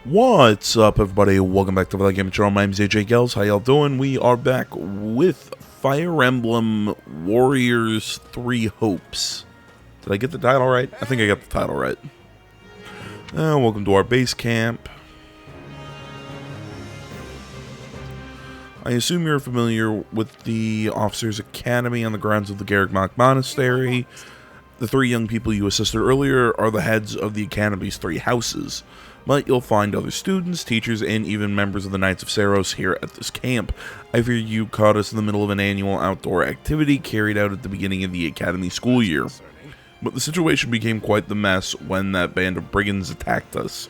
What's up, everybody? Welcome back to the Game Channel. My name is AJ Gels. How y'all doing? We are back with Fire Emblem Warriors 3 Hopes. Did I get the title right? I think I got the title right. Welcome to our base camp. I assume you're familiar with the Officers' Academy on the grounds of the Garrigmach Monastery. The three young people you assisted earlier are the heads of the Academy's 3 houses. But you'll find other students, teachers, and even members of the Knights of Saros here at this camp. I fear you caught us in the middle of an annual outdoor activity carried out at the beginning of the Academy school year. But the situation became quite the mess when that band of brigands attacked us.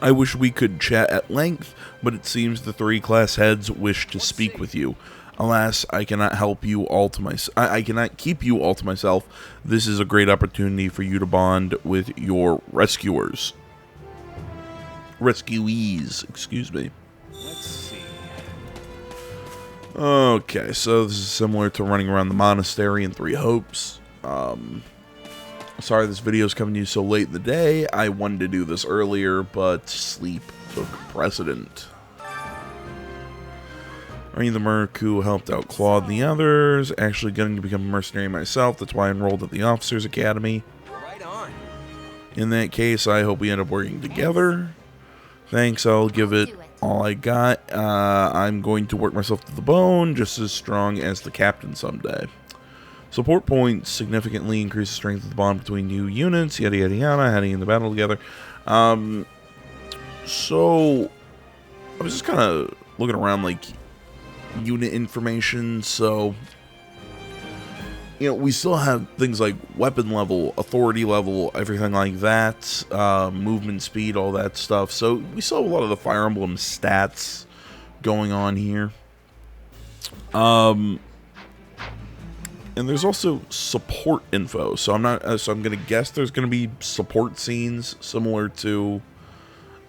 I wish we could chat at length, but it seems the 3 class heads wish to speak with you. Alas, I cannot help you all to I cannot keep you all to myself. This is a great opportunity for you to bond with your rescuees, excuse me. Let's see. Okay, so this is similar to running around the monastery in 3 Hopes. Sorry this video is coming to you so late in the day. I wanted to do this earlier, but sleep took precedent. Are you the merc who helped out Claude and the others? Actually getting to become a mercenary myself, that's why I enrolled at the Officers' Academy. Right on. In that case, I hope we end up working together. Thanks, I'll give it all I got. I'm going to work myself to the bone, just as strong as the captain someday. Support points significantly increase the strength of the bond between new units, yada yada yada, heading into battle together. So, I was just kind of looking around, like, unit information, so, you know, we still have things like weapon level, authority level, everything like that, movement speed, all that stuff, so we still have a lot of the Fire Emblem stats going on here. And there's also support info, so I'm gonna guess there's gonna be support scenes similar to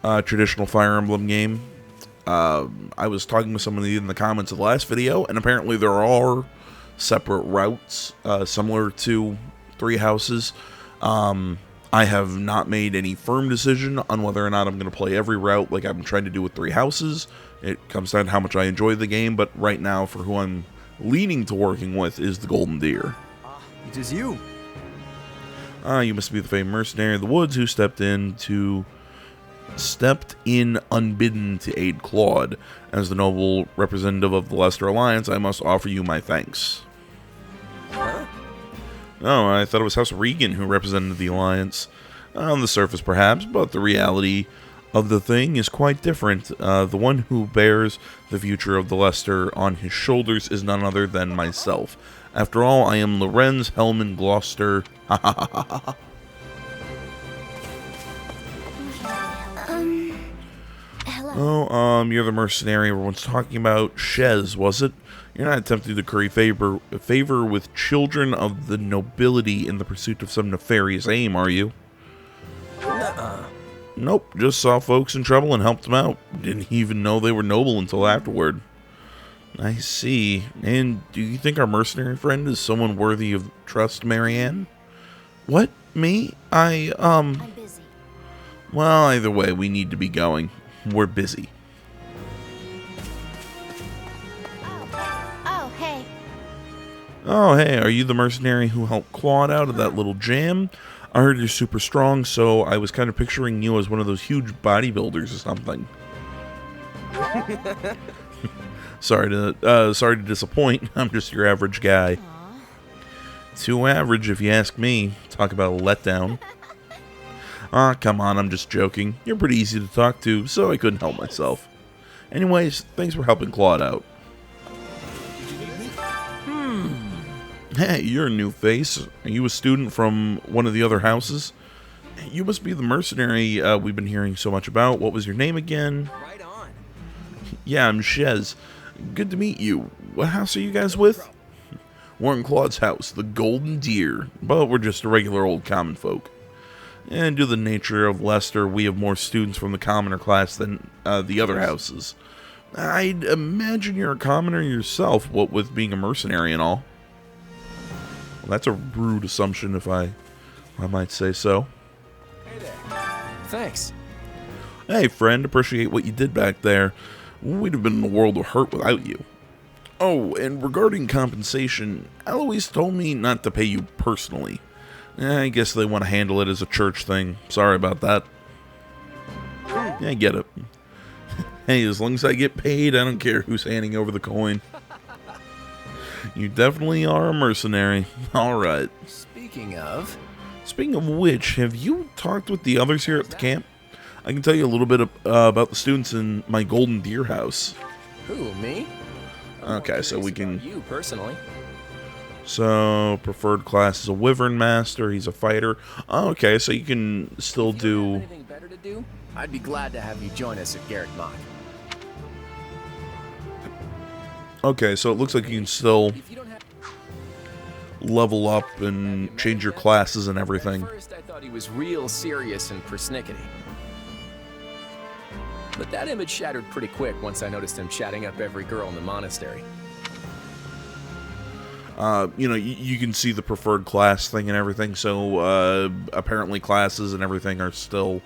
a traditional Fire Emblem game. I was talking with somebody in the comments of the last video, and apparently there are separate routes similar to 3 Houses. I have not made any firm decision on whether or not I'm going to play every route like I'm trying to do with 3 Houses. It comes down to how much I enjoy the game, but right now, for who I'm leaning to working with, is the Golden Deer. It is you. You must be the famed mercenary of the woods who stepped in unbidden to aid Claude. As the noble representative of the Leicester Alliance, I must offer you my thanks. Huh? Oh, I thought it was House Regan who represented the Alliance. On the surface, perhaps, but the reality of the thing is quite different. The one who bears the future of the Leicester on his shoulders is none other than myself. After all, I am Lorenz Hellman Gloucester. Ha ha ha ha ha. Hello. Oh, you're the mercenary everyone's talking about. Shez, was it? You're not attempting to curry favor with children of the nobility in the pursuit of some nefarious aim, are you? Nuh-uh. Nope, just saw folks in trouble and helped them out. Didn't even know they were noble until afterward. I see. And do you think our mercenary friend is someone worthy of trust, Marianne? What? Me? I'm busy. Well, either way, we need to be going. We're busy. Oh, hey. Oh, hey, are you the mercenary who helped Claude out of that little jam? I heard you're super strong, so I was kind of picturing you as one of those huge bodybuilders or something. Sorry to disappoint. I'm just your average guy. Aw. Too average, if you ask me. Talk about a letdown. Ah, come on, I'm just joking. You're pretty easy to talk to, so I couldn't help myself. Anyways, thanks for helping Claude out. Hey, you're a new face. Are you a student from one of the other houses? You must be the mercenary we've been hearing so much about. What was your name again? Right on. Yeah, I'm Shez. Good to meet you. What house are you guys with? We're in Claude's house, the Golden Deer, but we're just a regular old common folk. And due to the nature of Leicester, we have more students from the commoner class than the other houses. I'd imagine you're a commoner yourself, what with being a mercenary and all. Well, that's a rude assumption, if I might say so. Hey there. Thanks. Hey, friend, appreciate what you did back there. We'd have been in a world of hurt without you. Oh, and regarding compensation, Eloise told me not to pay you personally. I guess they want to handle it as a church thing. Sorry about that. Yeah, I get it. Hey, as long as I get paid, I don't care who's handing over the coin. You definitely are a mercenary. Alright. Speaking of which, have you talked with the others here at the camp? I can tell you a little bit about the students in my Golden Deer house. who, me? Okay, so we can... You personally. So, preferred class is a Wyvern Master. He's a fighter. Oh, okay, so you can still If you don't do... have anything better to do, I'd be glad to have you join us at Garrett Mach. Okay, so it looks like you can still If you don't have level up and change your classes and everything. At first, I thought he was real serious and persnickety. But that image shattered pretty quick once I noticed him chatting up every girl in the monastery. You know, you can see the preferred class thing and everything, so apparently classes and everything are still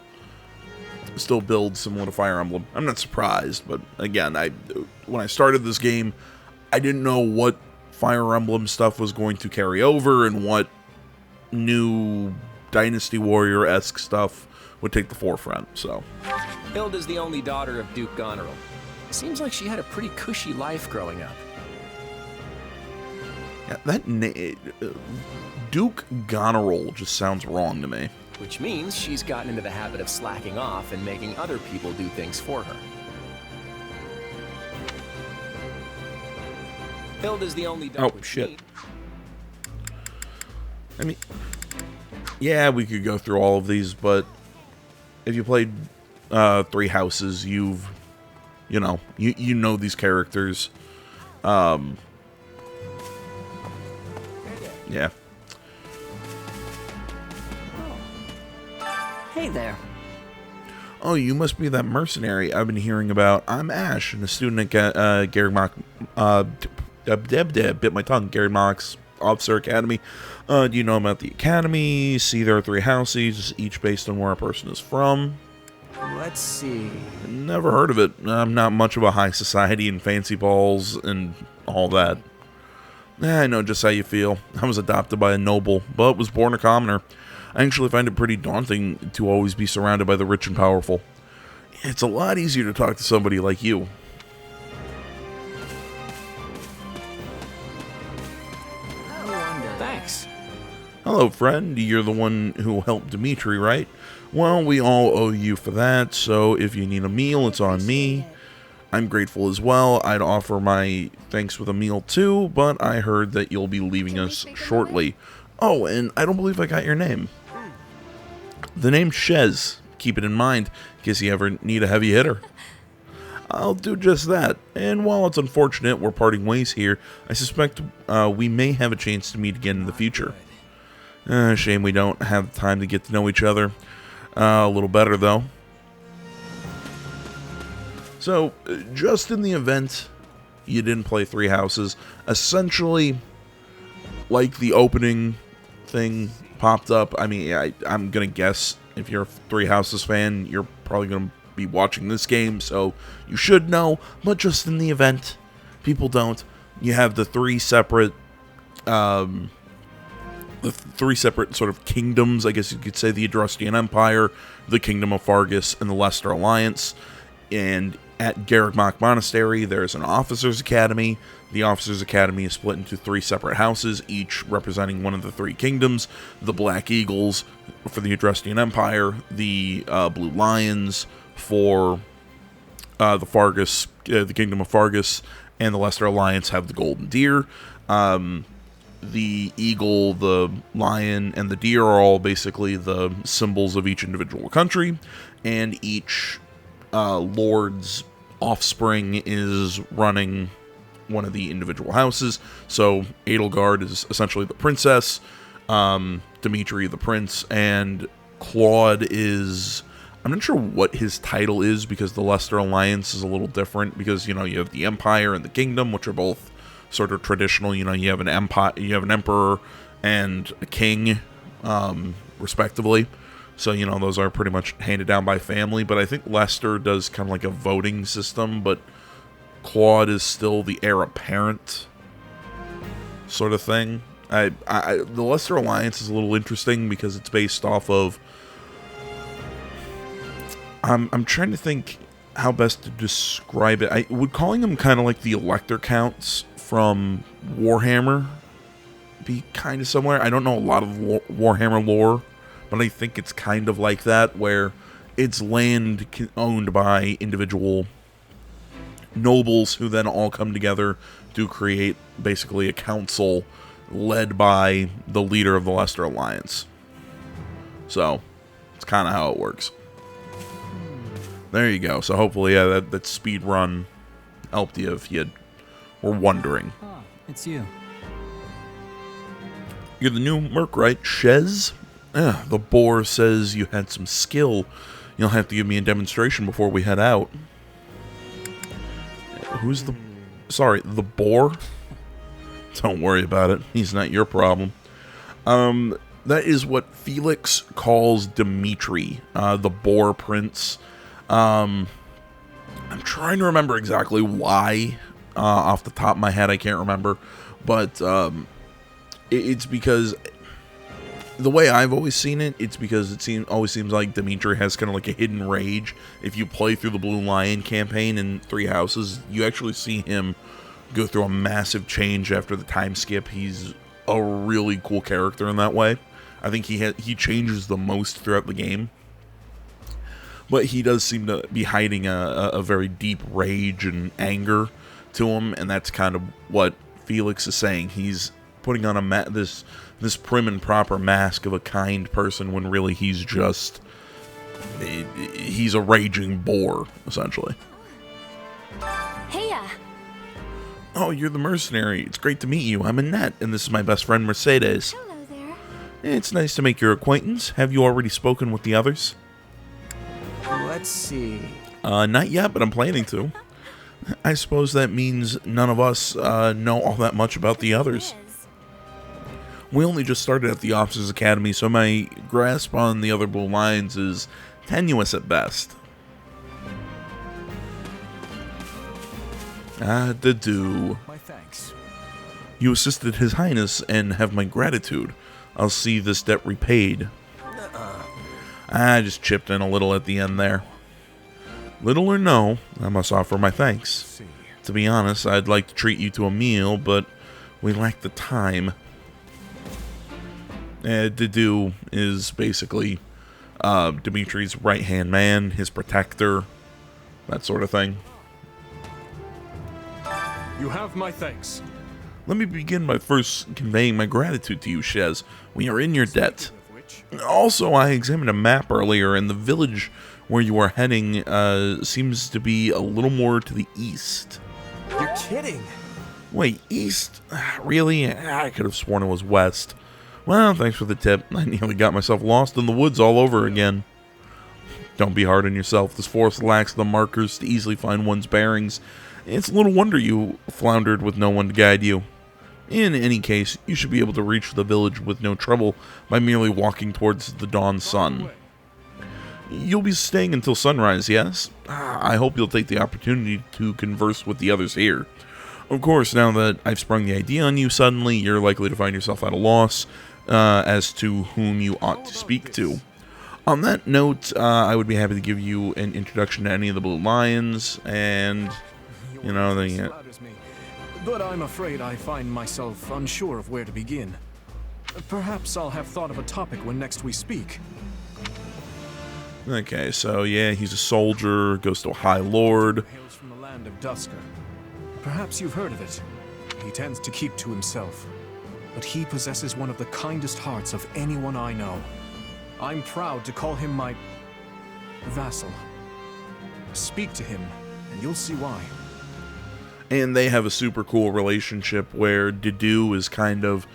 build similar to Fire Emblem. I'm not surprised, but again, when I started this game, I didn't know what Fire Emblem stuff was going to carry over and what new Dynasty Warrior-esque stuff would take the forefront, so... Hilda's the only daughter of Duke Goneril. Seems like she had a pretty cushy life growing up. Yeah, that Duke Goneril just sounds wrong to me. Which means she's gotten into the habit of slacking off and making other people do things for her. Hilda's the only daughter. Oh, shit. I mean, yeah, we could go through all of these, but if you played Three Houses, you know these characters. Yeah. Hey there. Oh, you must be that mercenary I've been hearing about. I'm Ash, and a student at Gary Mock. Bit my tongue. Gary Mock's Officer Academy. Do you know about the Academy? See, there are 3 houses, each based on where a person is from. Let's see. Never heard of it. I'm not much of a high society and fancy balls and all that. I know just how you feel. I was adopted by a noble, but was born a commoner. I actually find it pretty daunting to always be surrounded by the rich and powerful. It's a lot easier to talk to somebody like you. Thanks. Hello, friend. You're the one who helped Dimitri, right? Well, we all owe you for that, so if you need a meal, it's on me. I'm grateful as well. I'd offer my thanks with a meal too, but I heard that you'll be leaving us shortly. Oh, and I don't believe I got your name. The name's Shez. Keep it in mind, in case you ever need a heavy hitter. I'll do just that, and while it's unfortunate we're parting ways here, I suspect we may have a chance to meet again in the future. Shame we don't have time to get to know each other a little better, though. So, just in the event you didn't play Three Houses, essentially, like the opening thing popped up, I mean, I'm gonna guess if you're a Three Houses fan, you're probably gonna be watching this game, so you should know, but just in the event people don't, you have the three separate sort of kingdoms, I guess you could say, the Adrustian Empire, the Kingdom of Fargus, and the Leicester Alliance. And at Garrett Monastery, there's an Officers' Academy. The Officers' Academy is split into 3 separate houses, each representing one of the 3 kingdoms. The Black Eagles for the Adrustian Empire, the Blue Lions for the Fargus, the Kingdom of Fargus, and the Leicester Alliance have the Golden Deer. The eagle, the lion, and the deer are all basically the symbols of each individual country, and each lord's offspring is running one of the individual houses. So Edelgard is essentially the princess, Dimitri the prince, and Claude is... I'm not sure what his title is, because the Leicester Alliance is a little different, because, you know, you have the Empire and the Kingdom, which are both sort of traditional. You know, you have an empire, you have an emperor and a king, respectively. So, you know, those are pretty much handed down by family. But I think Lester does kind of like a voting system, but Claude is still the heir apparent sort of thing. The Lester Alliance is a little interesting because it's based off of... I'm trying to think how best to describe it. Would calling them kind of like the Elector Counts from Warhammer be kind of similar? I don't know a lot of Warhammer lore, but I think it's kind of like that, where it's land owned by individual nobles who then all come together to create basically a council led by the leader of the Lester Alliance. So, it's kind of how it works. There you go. So hopefully, yeah, that speed run helped you if you were wondering. Ah, it's you. You're the new merc, right, Shez? The boar says you had some skill. You'll have to give me a demonstration before we head out. Who's the... Sorry, the boar? Don't worry about it. He's not your problem. That is what Felix calls Dimitri, the boar prince. I'm trying to remember exactly why. Off the top of my head, I can't remember. But it's because... The way I've always seen it, it's because it always seems like Dimitri has kind of like a hidden rage. If you play through the Blue Lion campaign in Three Houses, you actually see him go through a massive change after the time skip. He's a really cool character in that way. I think he changes the most throughout the game. But he does seem to be hiding a very deep rage and anger to him, and that's kind of what Felix is saying. He's putting on this prim and proper mask of a kind person when really he's a raging boar, essentially. Heya! Oh, you're the mercenary. It's great to meet you. I'm Annette, and this is my best friend Mercedes. Hello there. It's nice to make your acquaintance. Have you already spoken with the others? Let's see. Not yet, but I'm planning to. I suppose that means none of us know all that much about the others. We only just started at the Officers Academy, so my grasp on the other Blue Lions is tenuous at best. Do. My thanks. You assisted His Highness and have my gratitude. I'll see this debt repaid. I just chipped in a little at the end there. Little or no, I must offer my thanks. To be honest, I'd like to treat you to a meal, but we lack the time. Do is basically Dimitri's right-hand man, his protector, that sort of thing. You have my thanks. Let me begin by first conveying my gratitude to you, Shez. We are in your debt. Also, I examined a map earlier, and the village where you are heading seems to be a little more to the east. You're kidding. Wait, east? Really? I could have sworn it was west. Well, thanks for the tip. I nearly got myself lost in the woods all over again. Don't be hard on yourself. This forest lacks the markers to easily find one's bearings. It's little wonder you floundered with no one to guide you. In any case, you should be able to reach the village with no trouble by merely walking towards the dawn sun. You'll be staying until sunrise, yes? I hope you'll take the opportunity to converse with the others here. Of course, now that I've sprung the idea on you suddenly, you're likely to find yourself at a loss as to whom you ought to speak to. On that note, I would be happy to give you an introduction to any of the Blue Lions, and, you know, But I'm afraid I find myself unsure of where to begin. Perhaps I'll have thought of a topic when next we speak. Okay, so yeah, he's a soldier, goes to a High Lord. Hails from the land of Dusker. Perhaps you've heard of it. He tends to keep to himself, but he possesses one of the kindest hearts of anyone I know. I'm proud to call him my vassal. Speak to him, and you'll see why. And they have a super cool relationship where Dedue is kind of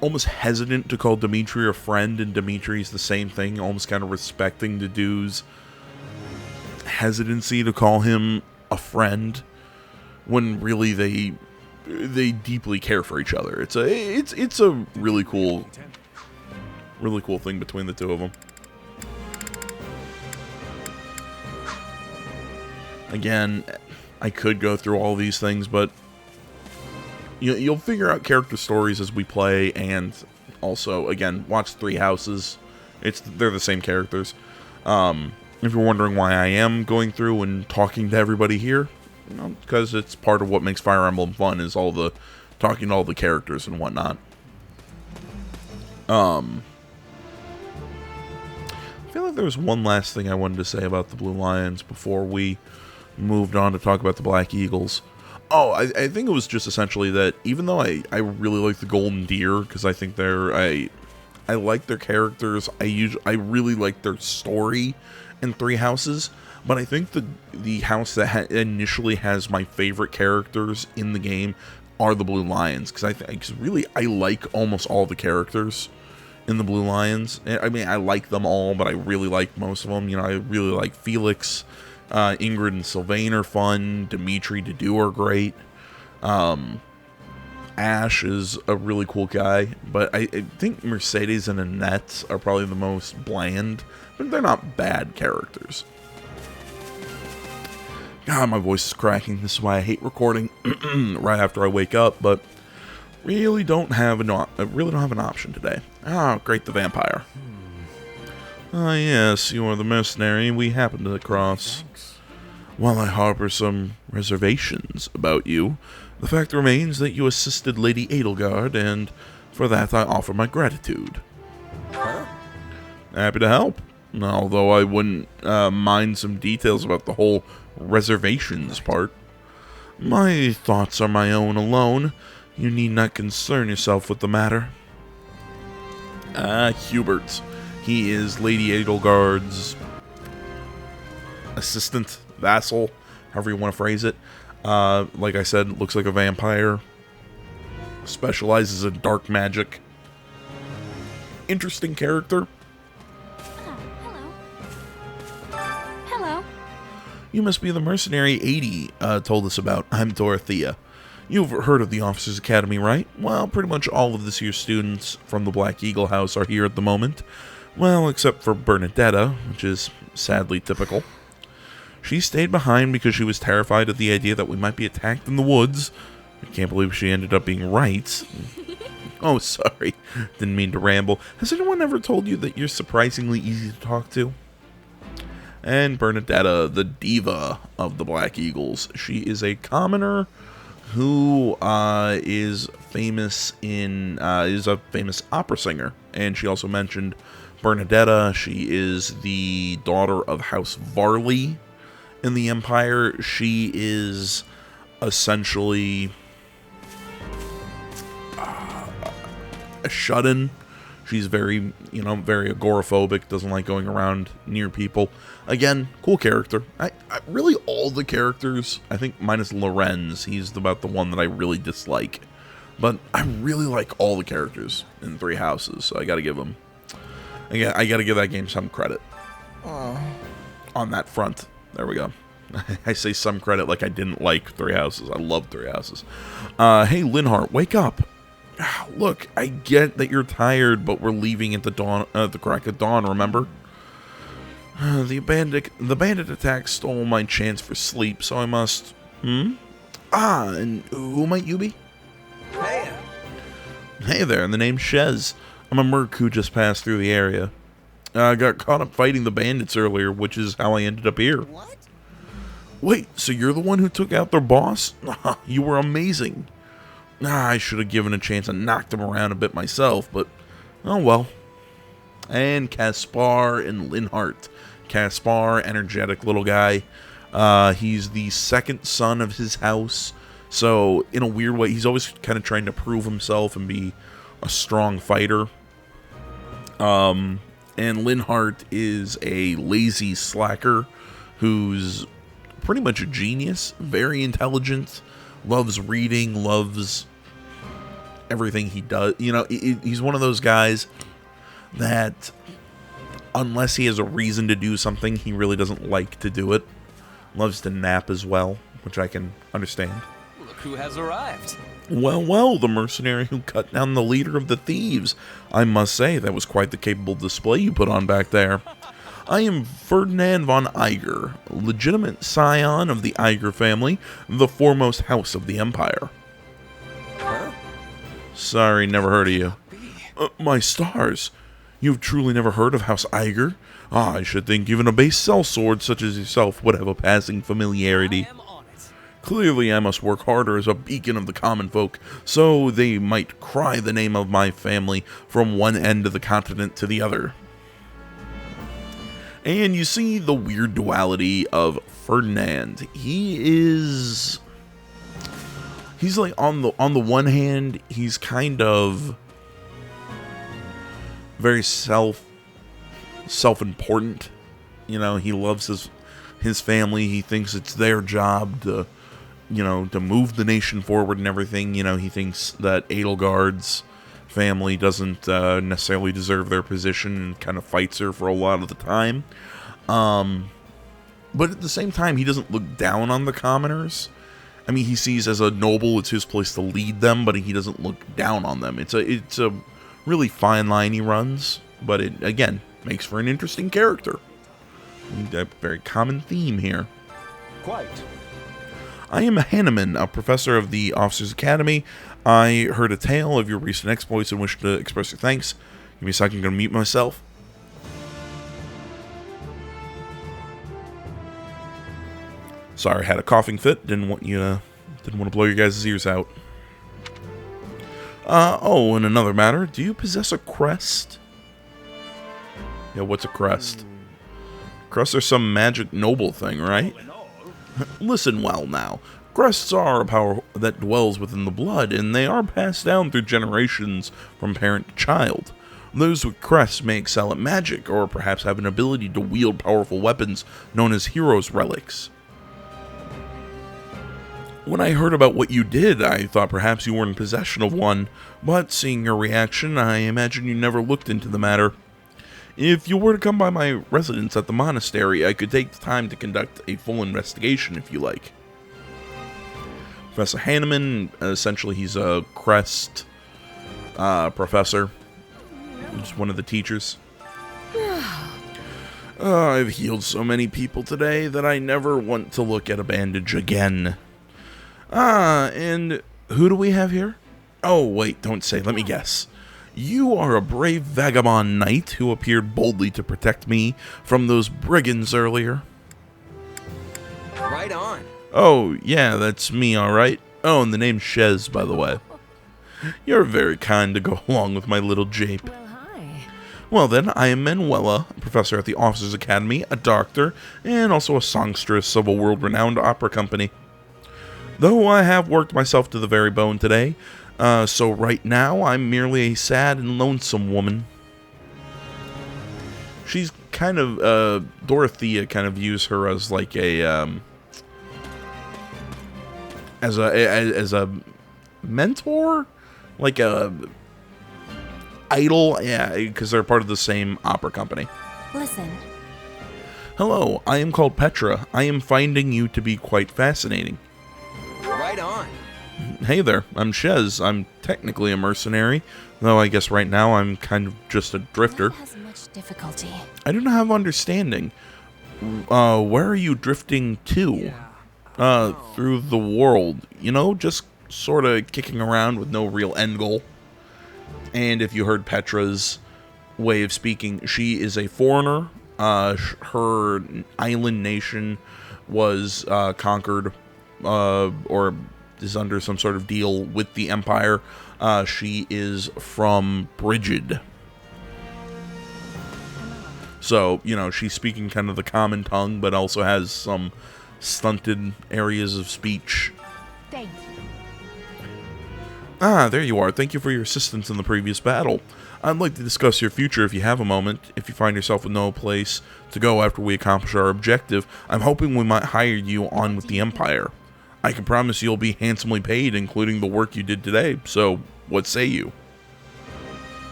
almost hesitant to call Dimitri a friend, and Dimitri's the same thing, almost kind of respecting Dedue's hesitancy to call him a friend, when really they deeply care for each other. It's a really cool thing between the two of them. Again, I could go through all these things, but you'll figure out character stories as we play, and also, again, watch Three Houses. They're the same characters. If you're wondering why I am going through and talking to everybody here, because it's part of what makes Fire Emblem fun, is all the talking to all the characters and whatnot. I feel like there was one last thing I wanted to say about the Blue Lions before we moved on to talk about the Black Eagles. Oh, I think it was just essentially that even though I really like the Golden Deer, because I think I like their characters, I really like their story in Three Houses, but I think the house that initially has my favorite characters in the game are the Blue Lions, because really I like almost all the characters in the Blue Lions. I mean, I like them all, but I really like most of them. I really like Felix. Ingrid and Sylvain are fun. Dimitri, Dedu are great. Ash is a really cool guy, but I think Mercedes and Annette are probably the most bland, but they're not bad characters. God, my voice is cracking. This is why I hate recording right after I wake up, but really don't have an option today. Oh, great, the vampire. Ah, yes, you are the mercenary we happened to cross. While I harbor some reservations about you, the fact remains that you assisted Lady Edelgard, and for that I offer my gratitude. Huh? Happy to help, although I wouldn't mind some details about the whole reservations part. My thoughts are my own alone. You need not concern yourself with the matter. Hubert. He is Lady Edelgard's assistant, vassal, however you want to phrase it. Like I said, looks like a vampire. Specializes in dark magic. Interesting character. Hello. You must be the mercenary 80 told us about. I'm Dorothea. You've heard of the Officers Academy, right? Well, pretty much all of this year's students from the Black Eagle House are here at the moment. Well, except for Bernadetta, which is sadly typical. She stayed behind because she was terrified of the idea that we might be attacked in the woods. I can't believe she ended up being right. Oh, sorry. Didn't mean to ramble. Has anyone ever told you that you're surprisingly easy to talk to? And Bernadetta, the diva of the Black Eagles. She is a commoner who is famous is a famous opera singer. And she also mentioned Bernadetta. She is the daughter of House Varley in the Empire. She is essentially a shut-in. She's very, very agoraphobic, doesn't like going around near people. Again, cool character. I really, all the characters, I think minus Lorenz, he's about the one that I really dislike. But I really like all the characters in Three Houses, so I gotta give them, I gotta give that game some credit. On that front. There we go. I say some credit like I didn't like Three Houses. I love Three Houses. Hey, Linhart, wake up. Look, I get that you're tired, but we're leaving at the crack of dawn, remember? The bandit attack stole my chance for sleep, so I must... and who might you be? Hey there, and the name's Shez. I'm a merc who just passed through the area. I got caught up fighting the bandits earlier, which is how I ended up here. What? Wait, so you're the one who took out their boss? You were amazing. I should have given a chance and knocked him around a bit myself, but oh well. And Caspar and Linhart. Caspar, energetic little guy. He's the second son of his house, so in a weird way, he's always kind of trying to prove himself and be a strong fighter. And Linhart is a lazy slacker who's pretty much a genius, very intelligent, loves reading, loves everything he does. He's one of those guys that unless he has a reason to do something, he really doesn't like to do it. Loves to nap as well, which I can understand. Look who has arrived. Well, the mercenary who cut down the leader of the thieves. I must say, that was quite the capable display you put on back there. I am Ferdinand Von Iger, legitimate scion of the Iger family, the foremost house of the Empire. Huh? Sorry, never heard of you. My stars. You've truly never heard of House Iger? I should think even a base sellsword such as yourself would have a passing familiarity. Clearly I must work harder as a beacon of the common folk, so they might cry the name of my family from one end of the continent to the other. And you see the weird duality of Ferdinand. He's like on the one hand, he's kind of very self-important. You know, he loves his family. He thinks it's their job to, you know, to move the nation forward and everything. You know, he thinks that Edelgard's family doesn't necessarily deserve their position and kind of fights her for a lot of the time. But at the same time, he doesn't look down on the commoners. I mean, he sees as a noble, it's his place to lead them, but he doesn't look down on them. It's a really fine line he runs, but it, again, makes for an interesting character. A very common theme here. Quite. I am Hanneman, a professor of the Officers Academy. I heard a tale of your recent exploits and wish to express your thanks. Give me a second, I'm going to mute myself. Sorry, I had a coughing fit. Didn't want to blow your guys' ears out. Oh, in another matter, do you possess a crest? Yeah, what's a crest? Crests are some magic noble thing, right? Listen well now. Crests are a power that dwells within the blood, and they are passed down through generations from parent to child. Those with crests may excel at magic, or perhaps have an ability to wield powerful weapons known as heroes' relics. When I heard about what you did, I thought perhaps you were in possession of one, but seeing your reaction, I imagine you never looked into the matter. If you were to come by my residence at the monastery, I could take the time to conduct a full investigation if you like. Professor Hanneman, essentially he's a crest professor. He's one of the teachers. I've healed so many people today that I never want to look at a bandage again. And who do we have here? Oh, wait, don't say, let me guess. You are a brave vagabond knight who appeared boldly to protect me from those brigands earlier. Right on. Oh, yeah, that's me, alright. Oh, and the name's Shez, by the way. You're very kind to go along with my little jape. Well, hi. Well then, I am Manuela, a professor at the Officers Academy, a doctor, and also a songstress of a world-renowned opera company. Though I have worked myself to the very bone today, so right now I'm merely a sad and lonesome woman. She's kind of, Dorothea kind of views her as like a, as a mentor? Like a idol? Yeah, because they're part of the same opera company. Listen. Hello, I am called Petra. I am finding you to be quite fascinating. Right on. Hey there, I'm Shez. I'm technically a mercenary, though I guess right now I'm kind of just a drifter. Has much difficulty. I don't have understanding. Where are you drifting to? Through the world. You know, just sort of kicking around with no real end goal. And if you heard Petra's way of speaking, she is a foreigner. Her island nation was conquered, or is under some sort of deal with the Empire. She is from Brigid. So, you know, she's speaking kind of the common tongue, but also has some stunted areas of speech. Thank you. Ah, there you are. Thank you for your assistance in the previous battle. I'd like to discuss your future if you have a moment. If you find yourself with no place to go after we accomplish our objective, I'm hoping we might hire you on with the Empire. I can promise you'll be handsomely paid, including the work you did today. So, what say you?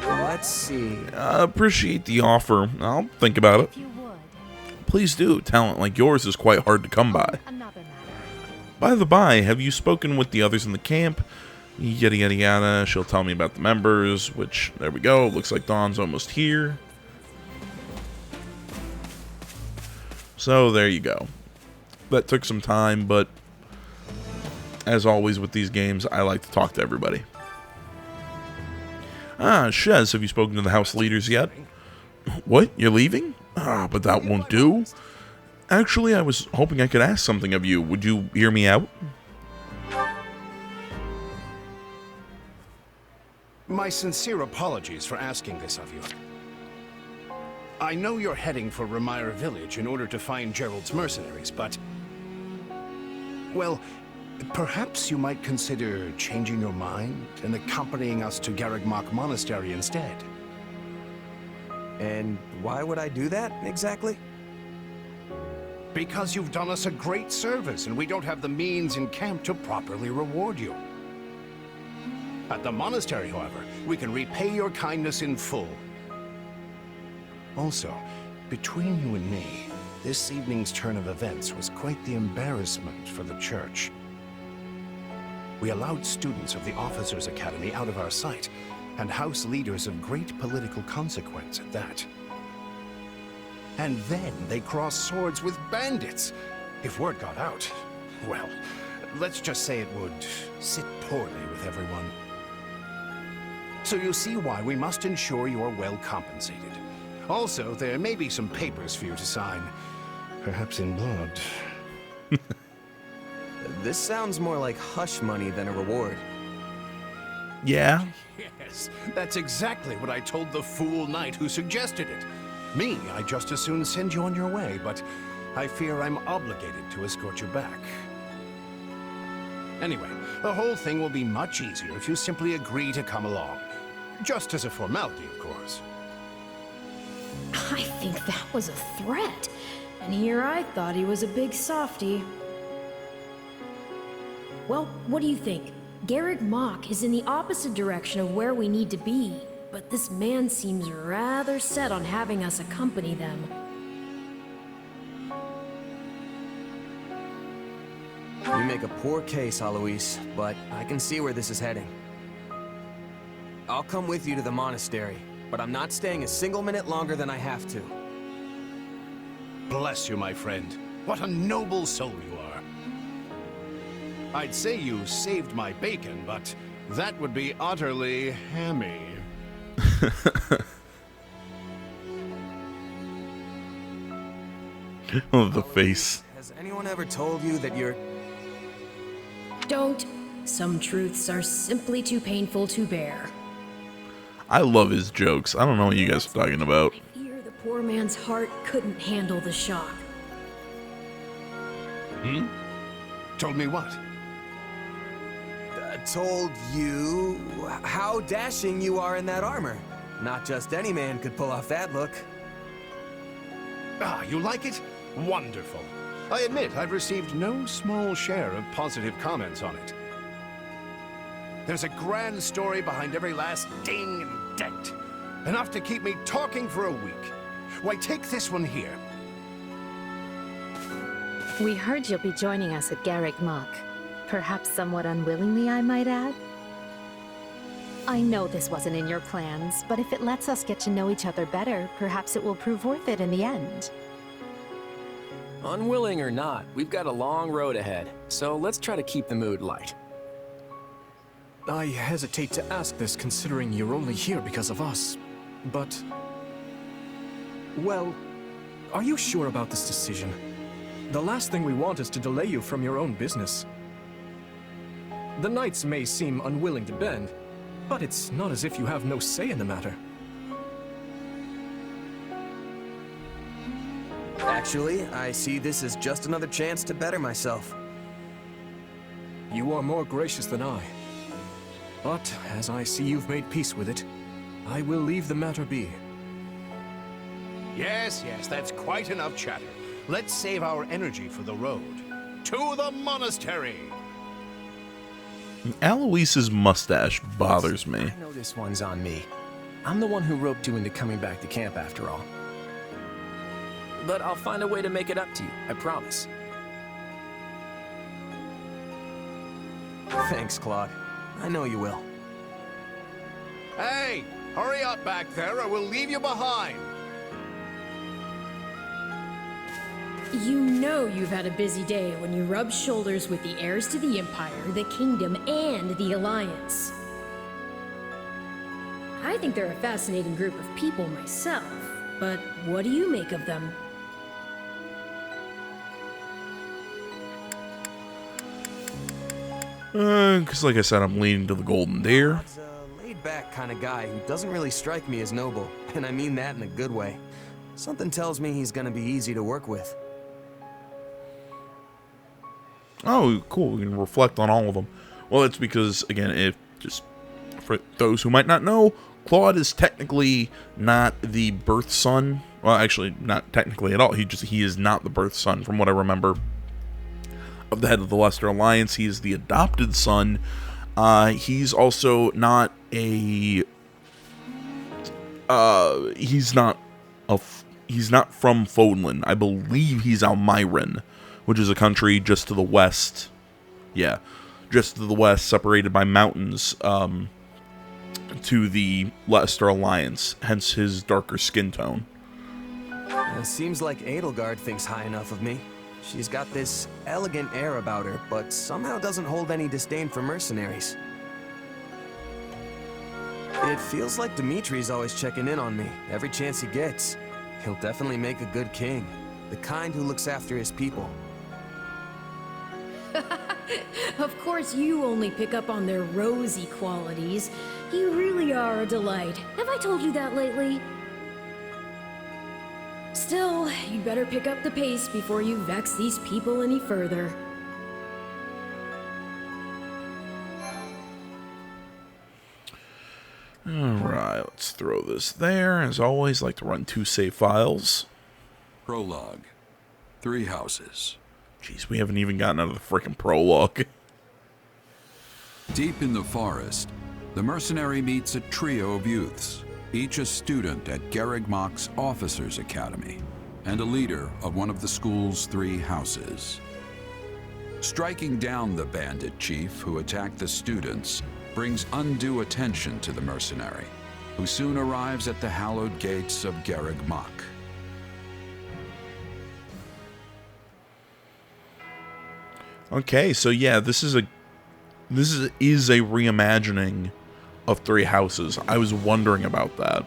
Let's see. Appreciate the offer. I'll think about it. If you would. Please do. Talent like yours is quite hard to come by. Another matter. By the by, have you spoken with the others in the camp? Yada yada yada. She'll tell me about the members, which, there we go. Looks like Dawn's almost here. So there you go. That took some time, but as always with these games, I like to talk to everybody. Shez, have you spoken to the house leaders yet? What? You're leaving? But that won't do. Actually, I was hoping I could ask something of you. Would you hear me out? My sincere apologies for asking this of you. I know you're heading for Ramira Village in order to find Gerald's mercenaries, but... well, perhaps you might consider changing your mind and accompanying us to Garrigmach Monastery instead. And why would I do that, exactly? Because you've done us a great service, and we don't have the means in camp to properly reward you. At the monastery, however, we can repay your kindness in full. Also, between you and me, this evening's turn of events was quite the embarrassment for the church. We allowed students of the Officers' Academy out of our sight, and house leaders of great political consequence at that. And then they crossed swords with bandits. If word got out, well, let's just say it would sit poorly with everyone. So you see why we must ensure you are well compensated. Also, there may be some papers for you to sign, perhaps in blood. This sounds more like hush money than a reward. Yeah. Yes, that's exactly what I told the fool knight who suggested it. Me, I'd just as soon send you on your way, but I fear I'm obligated to escort you back. Anyway, the whole thing will be much easier if you simply agree to come along. Just as a formality, of course. I think that was a threat. And here I thought he was a big softy. Well, what do you think? Garrigmach is in the opposite direction of where we need to be, but this man seems rather set on having us accompany them. You make a poor case, Alois, but I can see where this is heading. I'll come with you to the monastery, but I'm not staying a single minute longer than I have to. Bless you, my friend. What a noble soul you are. I'd say you saved my bacon, but that would be utterly hammy. Oh, the face. Has anyone ever told you that you're... Don't. Some truths are simply too painful to bear. I love his jokes. I don't know what you guys are talking about. I fear the poor man's heart couldn't handle the shock. Told me what? Told you how dashing you are in that armor. Not just any man could pull off that look. Ah, you like it? Wonderful. I admit I've received no small share of positive comments on it. There's a grand story behind every last ding and dent. Enough to keep me talking for a week. Why, take this one here. We heard you'll be joining us at Garrigmach. Perhaps somewhat unwillingly, I might add. I know this wasn't in your plans, but if it lets us get to know each other better, perhaps it will prove worth it in the end. Unwilling or not, we've got a long road ahead, so let's try to keep the mood light. I hesitate to ask this considering you're only here because of us, but... well, are you sure about this decision? The last thing we want is to delay you from your own business. The knights may seem unwilling to bend, but it's not as if you have no say in the matter. Actually, I see this as just another chance to better myself. You are more gracious than I. But, as I see you've made peace with it, I will leave the matter be. Yes, that's quite enough chatter. Let's save our energy for the road. To the monastery! Alois's mustache bothers me. I know this one's on me. I'm the one who roped you into coming back to camp after all. But I'll find a way to make it up to you, I promise. Thanks, Claude. I know you will. Hey! Hurry up back there or we'll leave you behind! You know you've had a busy day when you rub shoulders with the heirs to the Empire, the Kingdom, and the Alliance. I think they're a fascinating group of people myself, but what do you make of them? Because like I said, I'm leaning to the Golden Deer. He's a laid-back kind of guy who doesn't really strike me as noble, and I mean that in a good way. Something tells me he's gonna be easy to work with. Oh, cool. We can reflect on all of them. Well, it's because, again, if just for those who might not know, Claude is technically not the birth son. Well, actually, not technically at all. He is not the birth son, from what I remember, of the head of the Leicester Alliance. He is the adopted son. He's also not a. He's not from Fodlan. I believe he's Almiran, which is a country just to the west. Yeah, just to the west, separated by mountains. To the Leicester Alliance, hence his darker skin tone. Seems like Edelgard thinks high enough of me. She's got this elegant air about her, but somehow doesn't hold any disdain for mercenaries. It feels like Dimitri's always checking in on me, every chance he gets. He'll definitely make a good king, the kind who looks after his people. Of course you only pick up on their rosy qualities. You really are a delight. Have I told you that lately? Still, you'd better pick up the pace before you vex these people any further. Alright, let's throw this there. As always, like to run 2 save files. Prologue. 3 houses. Jeez, we haven't even gotten out of the frickin' prologue. Deep in the forest, the mercenary meets a trio of youths, each a student at Garreg Mach's Officers' Academy, and a leader of one of the school's 3 houses. Striking down the bandit chief who attacked the students brings undue attention to the mercenary, who soon arrives at the hallowed gates of Garreg Mach. Okay, so yeah, this is a reimagining of 3 houses. I was wondering about that.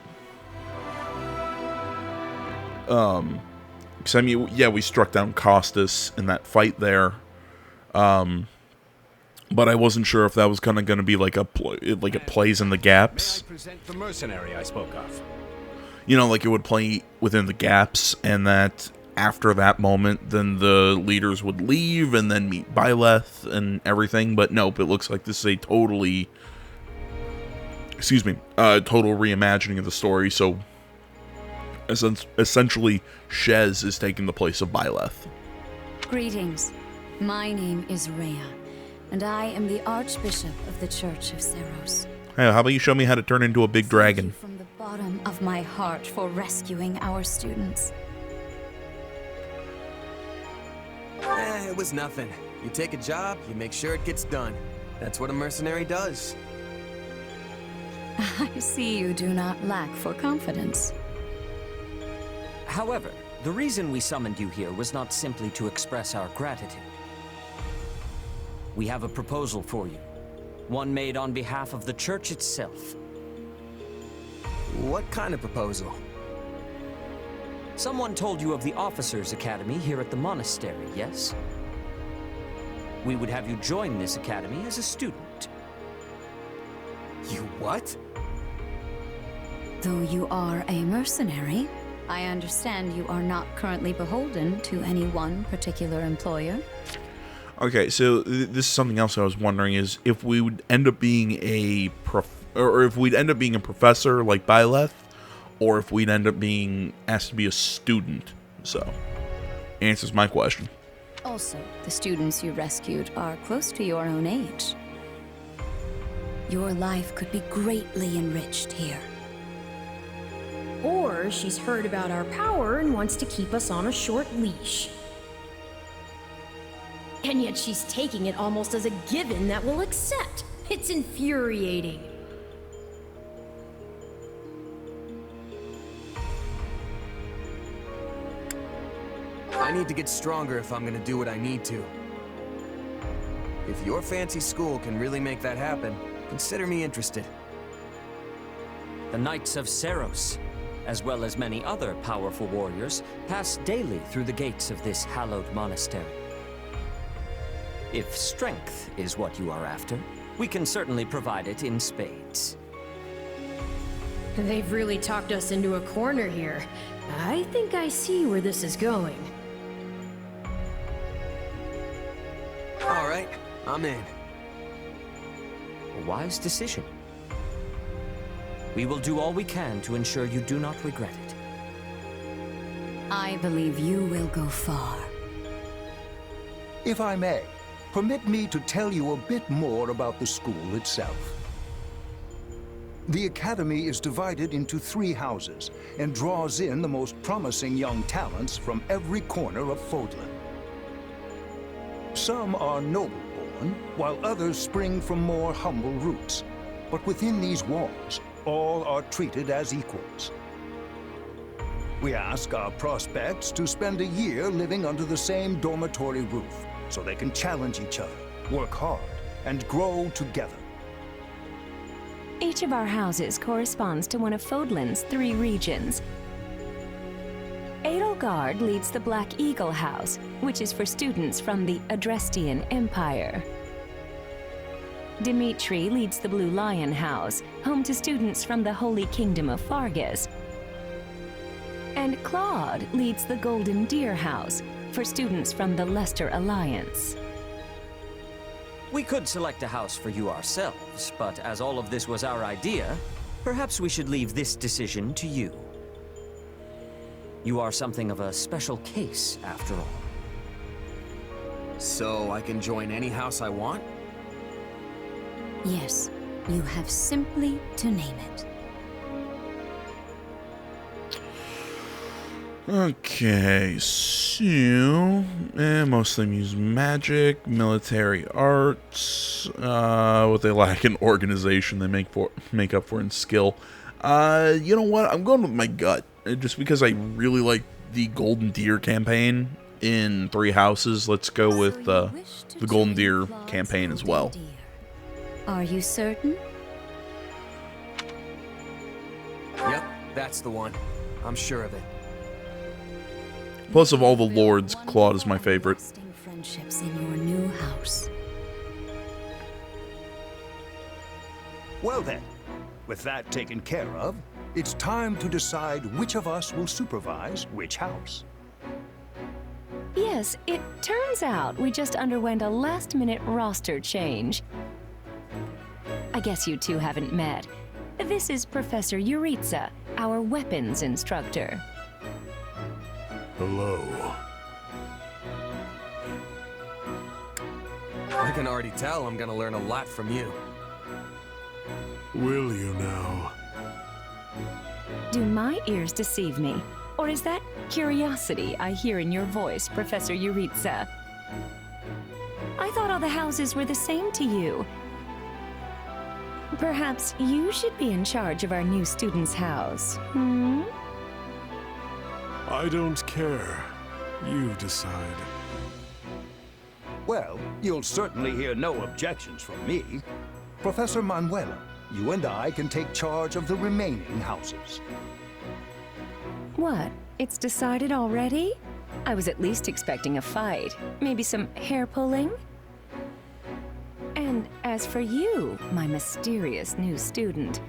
Because I mean, yeah, we struck down Costas in that fight there. But I wasn't sure if that was kind of going to be like it plays in the gaps. May I present the mercenary I spoke of? You know, like it would play within the gaps, and that after that moment, then the leaders would leave and then meet Byleth and everything. But nope, it looks like this is a total reimagining of the story. So essentially, Shez is taking the place of Byleth. Greetings. My name is Rhea, and I am the Archbishop of the Church of Cerros. Hey, how about you show me how to turn into a big dragon? Thank you from the bottom of my heart for rescuing our students. It was nothing. You take a job, you make sure it gets done. That's what a mercenary does. I see you do not lack for confidence. However, the reason we summoned you here was not simply to express our gratitude. We have a proposal for you, one made on behalf of the church itself. What kind of proposal? Someone told you of the Officers' Academy here at the monastery, yes? We would have you join this academy as a student. You what? Though you are a mercenary, I understand you are not currently beholden to any one particular employer. Okay, so this is something else I was wondering, is if we would end up being a professor like Byleth, or if we'd end up being asked to be a student. So, answers my question. Also, the students you rescued are close to your own age. Your life could be greatly enriched here. Or she's heard about our power and wants to keep us on a short leash. And yet she's taking it almost as a given that we'll accept. It's infuriating. I I need to get stronger if I'm gonna do what I need to. If your fancy school can really make that happen, consider me interested. The Knights of Cerros, as well as many other powerful warriors, pass daily through the gates of this hallowed monastery. If strength is what you are after, we can certainly provide it in spades. They've really talked us into a corner here. I think I see where this is going. All right, I'm in. A wise decision. We will do all we can to ensure you do not regret it. I believe you will go far. If I may, permit me to tell you a bit more about the school itself. The Academy is divided into 3 houses and draws in the most promising young talents from every corner of Fodlan. Some are noble-born, while others spring from more humble roots. But within these walls, all are treated as equals. We ask our prospects to spend a year living under the same dormitory roof, so they can challenge each other, work hard, and grow together. Each of our houses corresponds to one of Fodlan's 3 regions. Edelgard leads the Black Eagle House, which is for students from the Adrestian Empire. Dimitri leads the Blue Lion House, home to students from the Holy Kingdom of Fargus. And Claude leads the Golden Deer House, for students from the Leicester Alliance. We could select a house for you ourselves, but as all of this was our idea, perhaps we should leave this decision to you. You are something of a special case, after all. So I can join any house I want? Yes, you have simply to name it. Okay, so most of them use magic, military arts. What they lack in organization, they make up for in skill. You know what? I'm going with my gut, just because I really like the Golden Deer campaign in 3 houses. Let's go with the Golden Deer campaign as well. Are you certain? Yep, that's the one. I'm sure of it. Plus, of all the lords, Claude is my favorite. Friendships in your new house. Well then, with that taken care of, it's time to decide which of us will supervise which house. Yes, it turns out we just underwent a last-minute roster change. I guess you two haven't met. This is Professor Yaritza, our weapons instructor. Hello. I can already tell I'm gonna learn a lot from you. Will you now? Do my ears deceive me? Or is that curiosity I hear in your voice, Professor Yaritza? I thought all the houses were the same to you. Perhaps you should be in charge of our new student's house, hmm? I don't care. You decide. Well, you'll certainly hear no objections from me. Professor Manuela, you and I can take charge of the remaining houses. What? It's decided already? I was at least expecting a fight. Maybe some hair pulling? And as for you, my mysterious new student,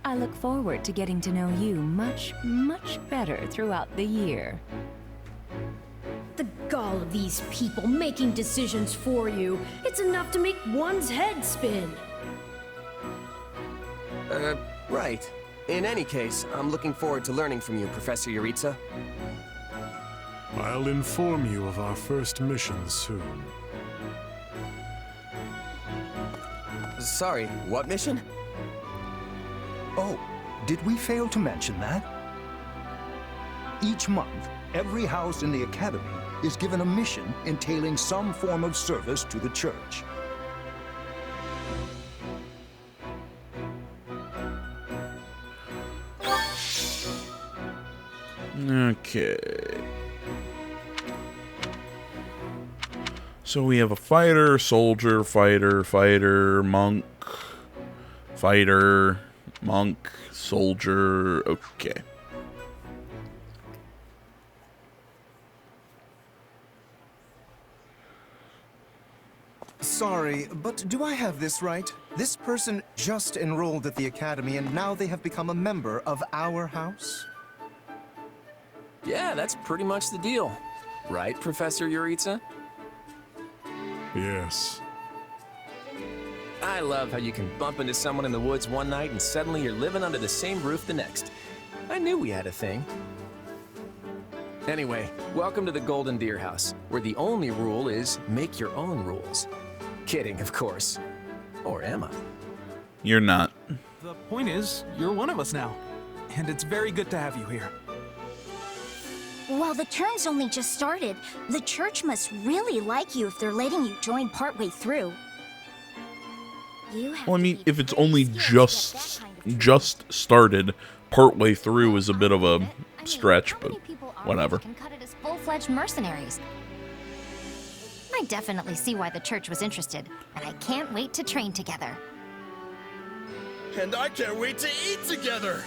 I look forward to getting to know you much, much better throughout the year. The gall of these people making decisions for you. It's enough to make one's head spin. Right. In any case, I'm looking forward to learning from you, Professor Yaritza. I'll inform you of our first mission soon. Sorry, what mission? Oh, did we fail to mention that? Each month, every house in the Academy is given a mission entailing some form of service to the Church. Okay. So we have a fighter, soldier, fighter, monk, soldier. Okay. Sorry, but do I have this right? This person just enrolled at the academy and now they have become a member of our house? Yeah, that's pretty much the deal. Right, Professor Yaritza? Yes. I love how you can bump into someone in the woods one night and suddenly you're living under the same roof the next. I knew we had a thing. Anyway, welcome to the Golden Deer House, where the only rule is make your own rules. Kidding, of course. Or am I? You're not. The point is, you're one of us now. And it's very good to have you here. Well, the term's only just started. The church must really like you if they're letting you join partway through. Well, I mean, if it's only just started, partway through is a bit of a stretch, but whatever. Can cut it as full-fledged mercenaries. I definitely see why the church was interested, and I can't wait to train together. And I can't wait to eat together!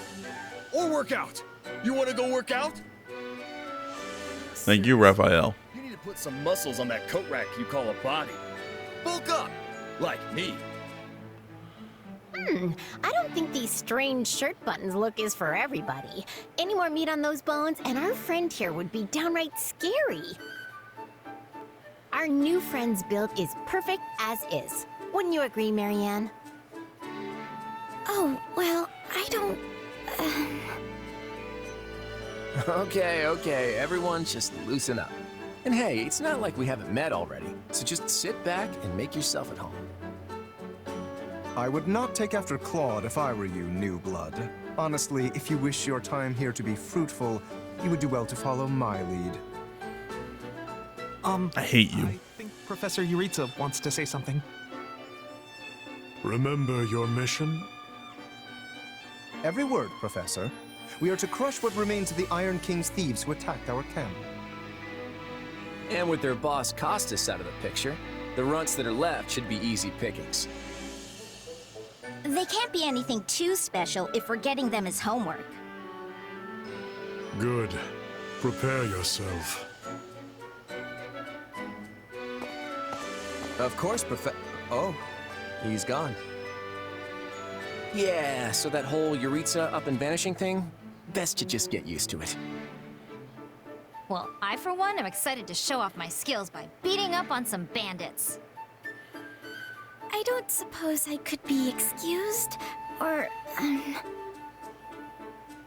Or work out! You want to go work out? Thank you, Raphael. You need to put some muscles on that coat rack you call a body. Bulk up! Like me. I don't think these strange shirt buttons look is for everybody. Any more meat on those bones, and our friend here would be downright scary. Our new friend's build is perfect as is. Wouldn't you agree, Marianne? Oh, well, I don't... Okay, everyone just loosen up. And hey, it's not like we haven't met already, so just sit back and make yourself at home. I would not take after Claude if I were you, new blood. Honestly, if you wish your time here to be fruitful, you would do well to follow my lead. I hate you. I think Professor Yaritza wants to say something. Remember your mission? Every word, Professor. We are to crush what remains of the Iron King's thieves who attacked our camp. And with their boss Costas out of the picture, the runts that are left should be easy pickings. They can't be anything too special if we're getting them as homework. Good. Prepare yourself. Of course, Oh, he's gone. Yeah, so that whole Yaritza up and vanishing thing, best to just get used to it. Well, I for one am excited to show off my skills by beating up on some bandits. I don't suppose I could be excused, or...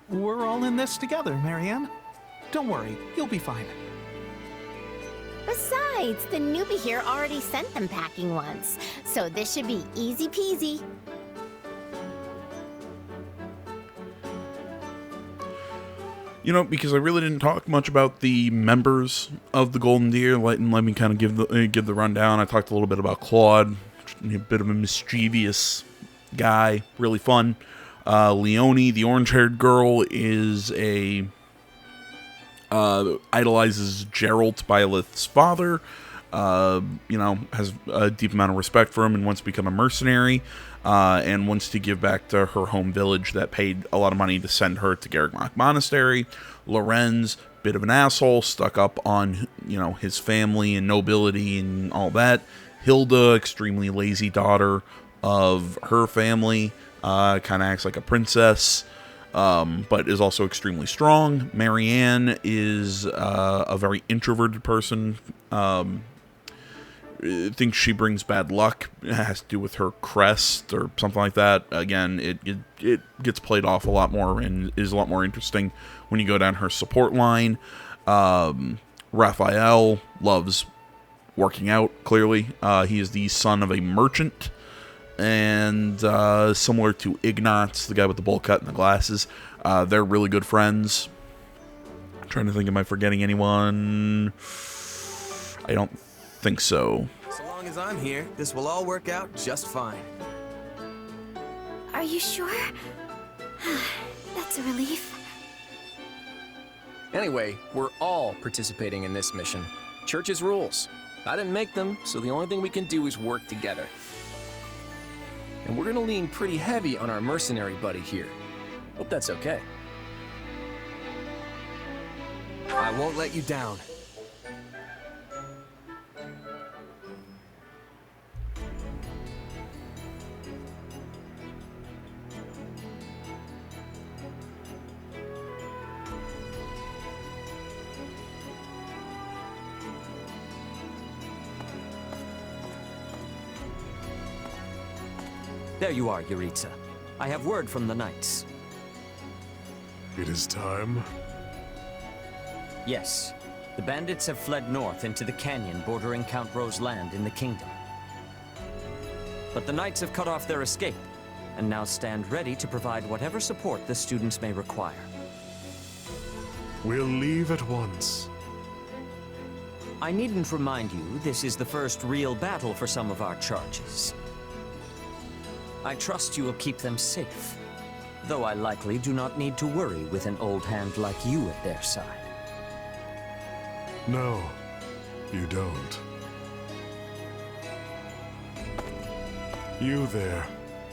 We're all in this together, Marianne. Don't worry, you'll be fine. Besides, the newbie here already sent them packing once, so this should be easy peasy. You know, because I really didn't talk much about the members of the Golden Deer, let me kind of give the rundown. I talked a little bit about Claude, a bit of a mischievous guy, really fun. Leonie, the orange-haired girl, is a idolizes Geralt, Byleth's father. You know, has a deep amount of respect for him and wants to become a mercenary. And wants to give back to her home village that paid a lot of money to send her to Garreg Mach Monastery. Lorenz, bit of an asshole, stuck up on, you know, his family and nobility and all that. Hilda, extremely lazy daughter of her family, kind of acts like a princess, but is also extremely strong. Marianne is a very introverted person. Thinks she brings bad luck. It has to do with her crest or something like that. Again, it gets played off a lot more and is a lot more interesting when you go down her support line. Raphael loves working out, clearly. He is the son of a merchant, and similar to Ignatz, the guy with the bowl cut and the glasses, they're really good friends. I'm trying to think, am I forgetting anyone? I don't think so. So long as I'm here, this will all work out just fine. Are you sure? That's a relief. Anyway, we're all participating in this mission. Church's rules. I didn't make them, so the only thing we can do is work together. And we're gonna lean pretty heavy on our mercenary buddy here. Hope that's okay. I won't let you down. There you are, Yaritza. I have word from the knights. It is time. Yes. The bandits have fled north into the canyon bordering Count Ro's land in the kingdom. But the knights have cut off their escape, and now stand ready to provide whatever support the students may require. We'll leave at once. I needn't remind you, this is the first real battle for some of our charges. I trust you will keep them safe, though I likely do not need to worry with an old hand like you at their side. No, you don't. You there.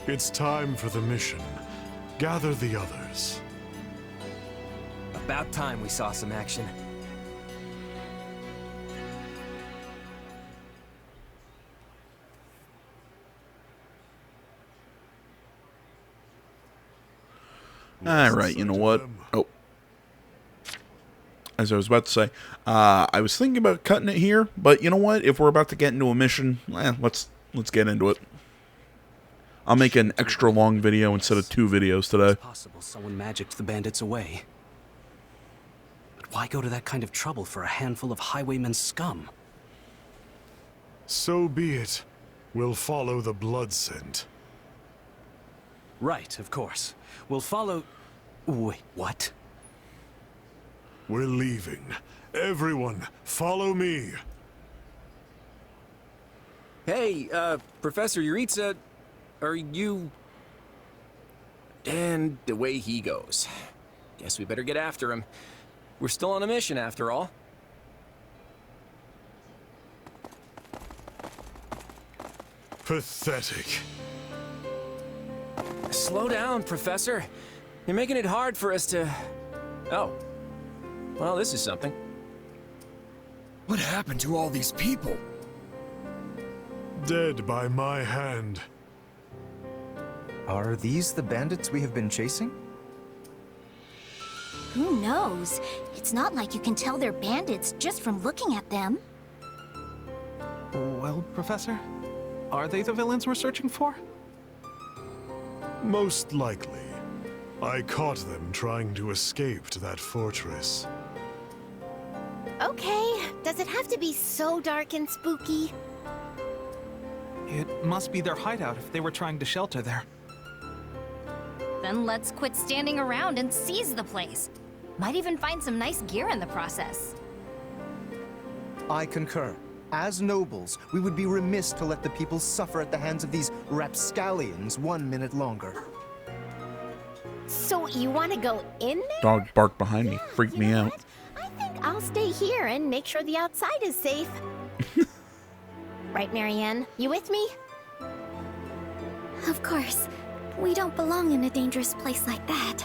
It's time for the mission. Gather the others. About time we saw some action. Alright, you know what? Oh. As I was about to say, I was thinking about cutting it here, but you know what? If we're about to get into a mission, let's get into it. I'll make an extra long video instead of 2 videos today. It's possible someone magicked the bandits away. But why go to that kind of trouble for a handful of highwaymen scum? So be it. We'll follow the blood scent. Right, of course. We'll follow... Wait, what? We're leaving. Everyone, follow me. Hey, Professor Yaritza, are you... And the way he goes. Guess we better get after him. We're still on a mission, after all. Pathetic. Slow down, Professor. You're making it hard for us to... Oh. Well, this is something. What happened to all these people? Dead by my hand. Are these the bandits we have been chasing? Who knows? It's not like you can tell they're bandits just from looking at them. Well, Professor, are they the villains we're searching for? Most likely. I caught them trying to escape to that fortress. Okay, does it have to be so dark and spooky? It must be their hideout if they were trying to shelter there. Then let's quit standing around and seize the place. Might even find some nice gear in the process. I concur. As nobles, we would be remiss to let the people suffer at the hands of these rapscallions 1 minute longer. So you want to go in there? Dog barked behind me, freaked me out. I think I'll stay here and make sure the outside is safe. Right, Marianne? You with me? Of course. We don't belong in a dangerous place like that.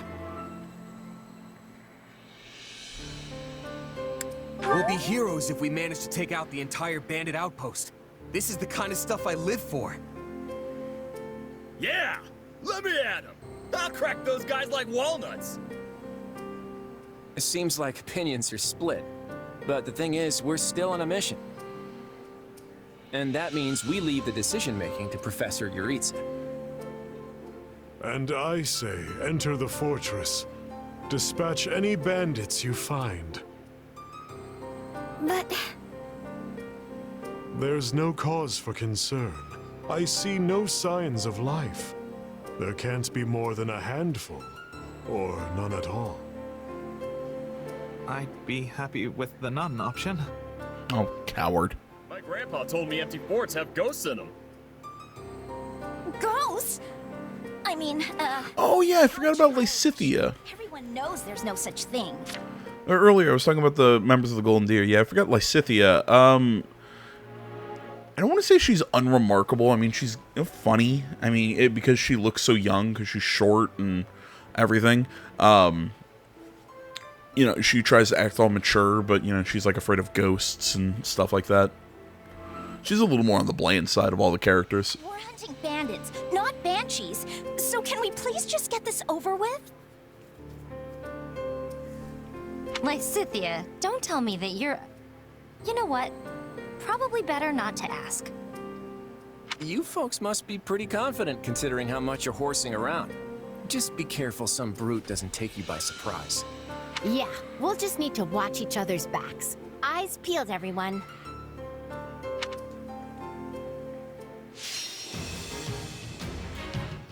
We'll be heroes if we manage to take out the entire bandit outpost. This is the kind of stuff I live for. Yeah! Let me at him! I'll crack those guys like walnuts! It seems like opinions are split. But the thing is, we're still on a mission. And that means we leave the decision-making to Professor Yaritza. And I say, enter the fortress. Dispatch any bandits you find. But... There's no cause for concern. I see no signs of life. There can't be more than a handful, or none at all. I'd be happy with the none option. Oh, coward. My grandpa told me empty forts have ghosts in them. Ghosts? I mean, Oh yeah, I forgot about Lycithia. everyone knows there's no such thing. Earlier, I was talking about the members of the Golden Deer. Yeah, I forgot Lycithia. I don't want to say she's unremarkable. I mean, she's funny. I mean, because she looks so young, because she's short and everything. You know, she tries to act all mature, but, you know, she's, like, afraid of ghosts and stuff like that. She's a little more on the bland side of all the characters. We're hunting bandits, not banshees. So can we please just get this over with? Lycithia, don't tell me that you're... You know what? Probably better not to ask. You folks must be pretty confident considering how much you're horsing around. Just be careful some brute doesn't take you by surprise. Yeah, we'll just need to watch each other's backs. Eyes peeled, everyone.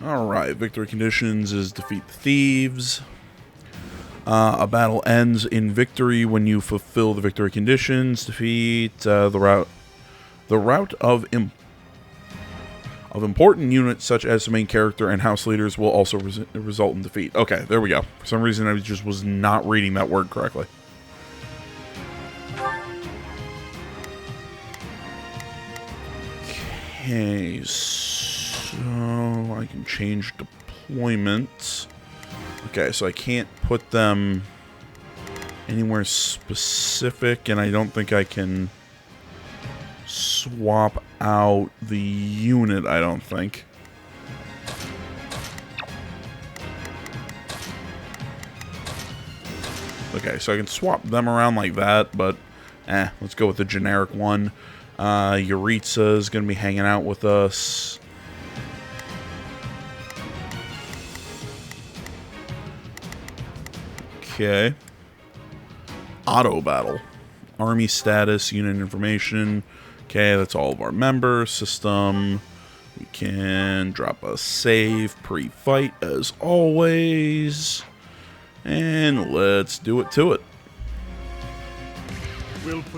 Alright, victory conditions is defeat the thieves. A battle ends in victory when you fulfill the victory conditions. Defeat the route of important units such as the main character and house leaders will also result in defeat. Okay, there we go. For some reason, I just was not reading that word correctly. Okay, so I can change deployments. Okay, so I can't put them anywhere specific, and I don't think I can swap out the unit, I don't think. Okay, so I can swap them around like that, but let's go with the generic one. Yaritza is going to be hanging out with us. Okay. Auto battle. Army status, unit information. Okay, that's all of our members. System. We can drop a save pre-fight as always. And let's do it to it.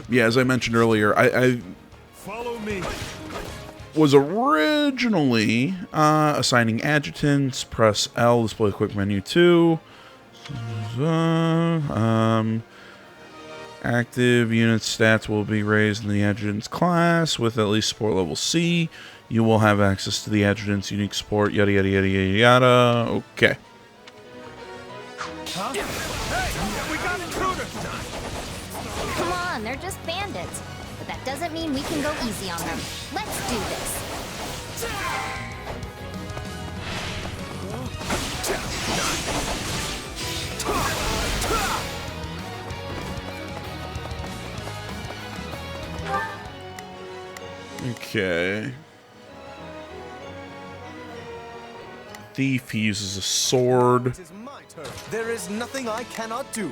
Yeah, as I mentioned earlier, I follow me. Was originally assigning adjutants. Press L, display quick menu 2. Active unit stats will be raised in the adjutant's class with at least support level C. You will have access to the adjutant's unique support, yada yada yada yada yada. Okay. Huh? Hey, we got intruders! Come on, they're just bandits. But that doesn't mean we can go easy on them. Let's do this. Okay. Thief, he uses a sword. It is my turn. There is nothing I cannot do.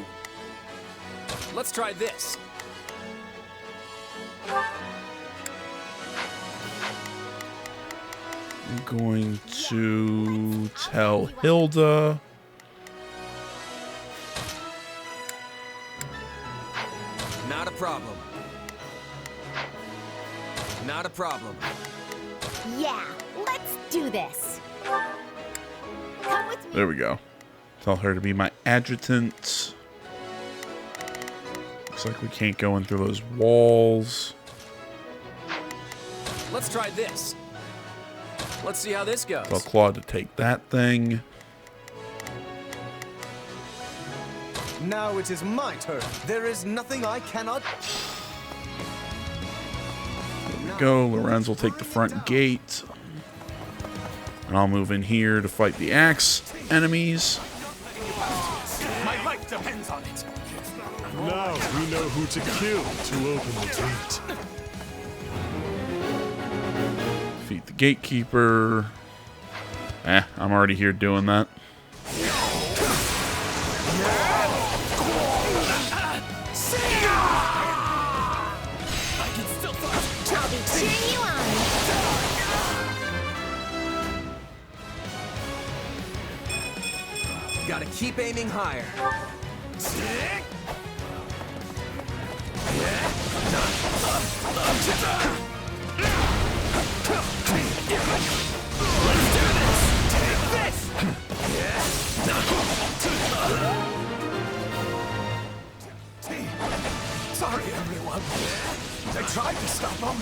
Let's try this. I'm going to tell Hilda. Not a problem. Not a problem. Yeah, let's do this. Come with me. There we go. Tell her to be my adjutant. Looks like we can't go in through those walls. Let's try this. Let's see how this goes. Tell Claude to take that thing. Now it is my turn. There is nothing I cannot... Go. Lorenz will take the front gate. And I'll move in here to fight the axe enemies. My life depends on it. Now we know who to kill to open the gate. Defeat the gatekeeper. I'm already here doing that. I'll be cheering you on. Gotta keep aiming higher. Sorry, everyone. They tried to stop him.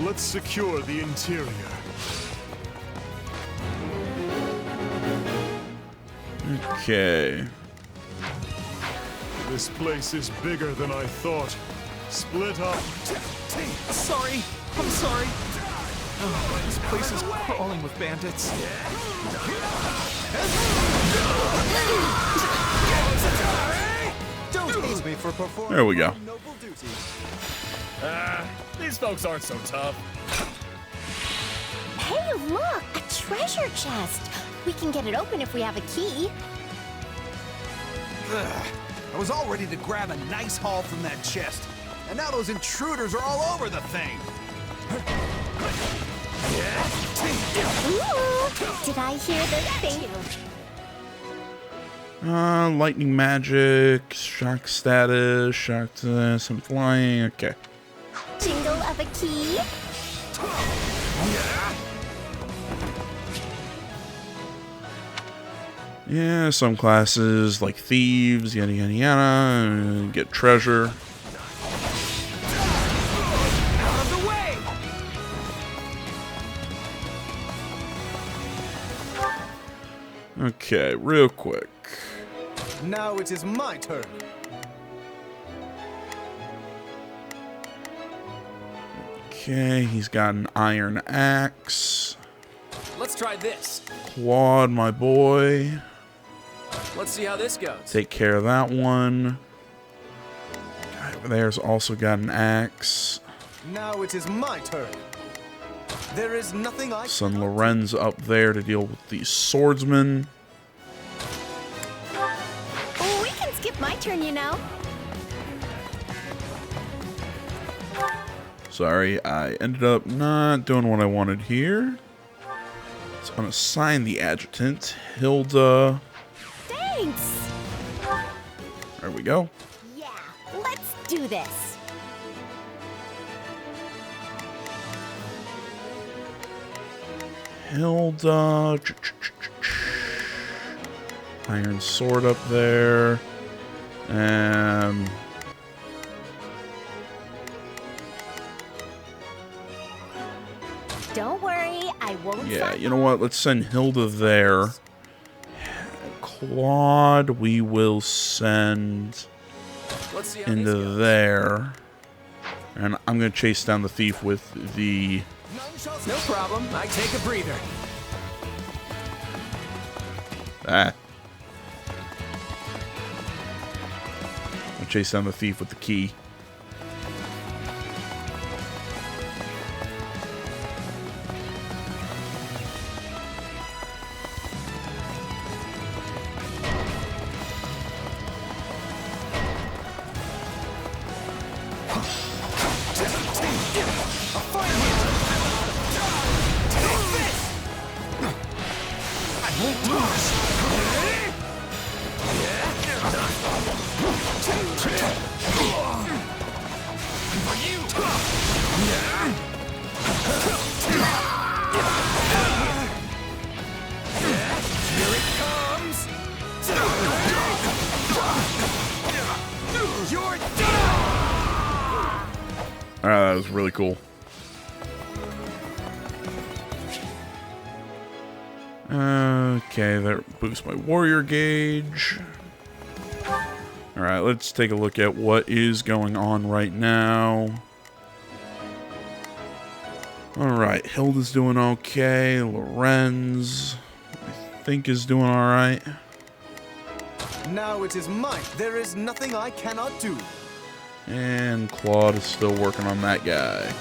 Let's secure the interior. Okay. This place is bigger than I thought. Split up. Sorry. I'm sorry. Oh, this place is crawling with bandits. Don't tease me for performing. There we go. Noble duty. These folks aren't so tough. Hey, look! A treasure chest! We can get it open if we have a key. Ugh. I was all ready to grab a nice haul from that chest. And now those intruders are all over the thing. Ooh! Did I hear the thing? Lightning magic, shock status, some flying. Okay. Jingle of a key? Yeah, some classes like thieves, yada yada yada, get treasure. Out of the way! Okay, real quick. Now it is my turn. Okay, he's got an iron axe. Let's try this. Claude, my boy. Let's see how this goes. Take care of that one. Guy over there's also got an axe. Now it is my turn. There is nothing I Son Lorenz up there to deal with these swordsmen. Oh, we can skip my turn, you know. Sorry, I ended up not doing what I wanted here. Let's unassign the adjutant, Hilda. Thanks. There we go. Yeah, let's do this. Hilda. Iron sword up there. Don't worry, I won't. Yeah, you know what? Let's send Hilda there. Claude, we will send into there. And I'm going to chase down the thief with the... No problem. I take a breather. Ah. I'll chase down the thief with the key. That was really cool. Okay, that boosts my warrior gauge. Alright, let's take a look at what is going on right now. Alright, Hilda's doing okay. Lorenz, I think, is doing alright. Now it is mine. There is nothing I cannot do. And Claude is still working on that guy.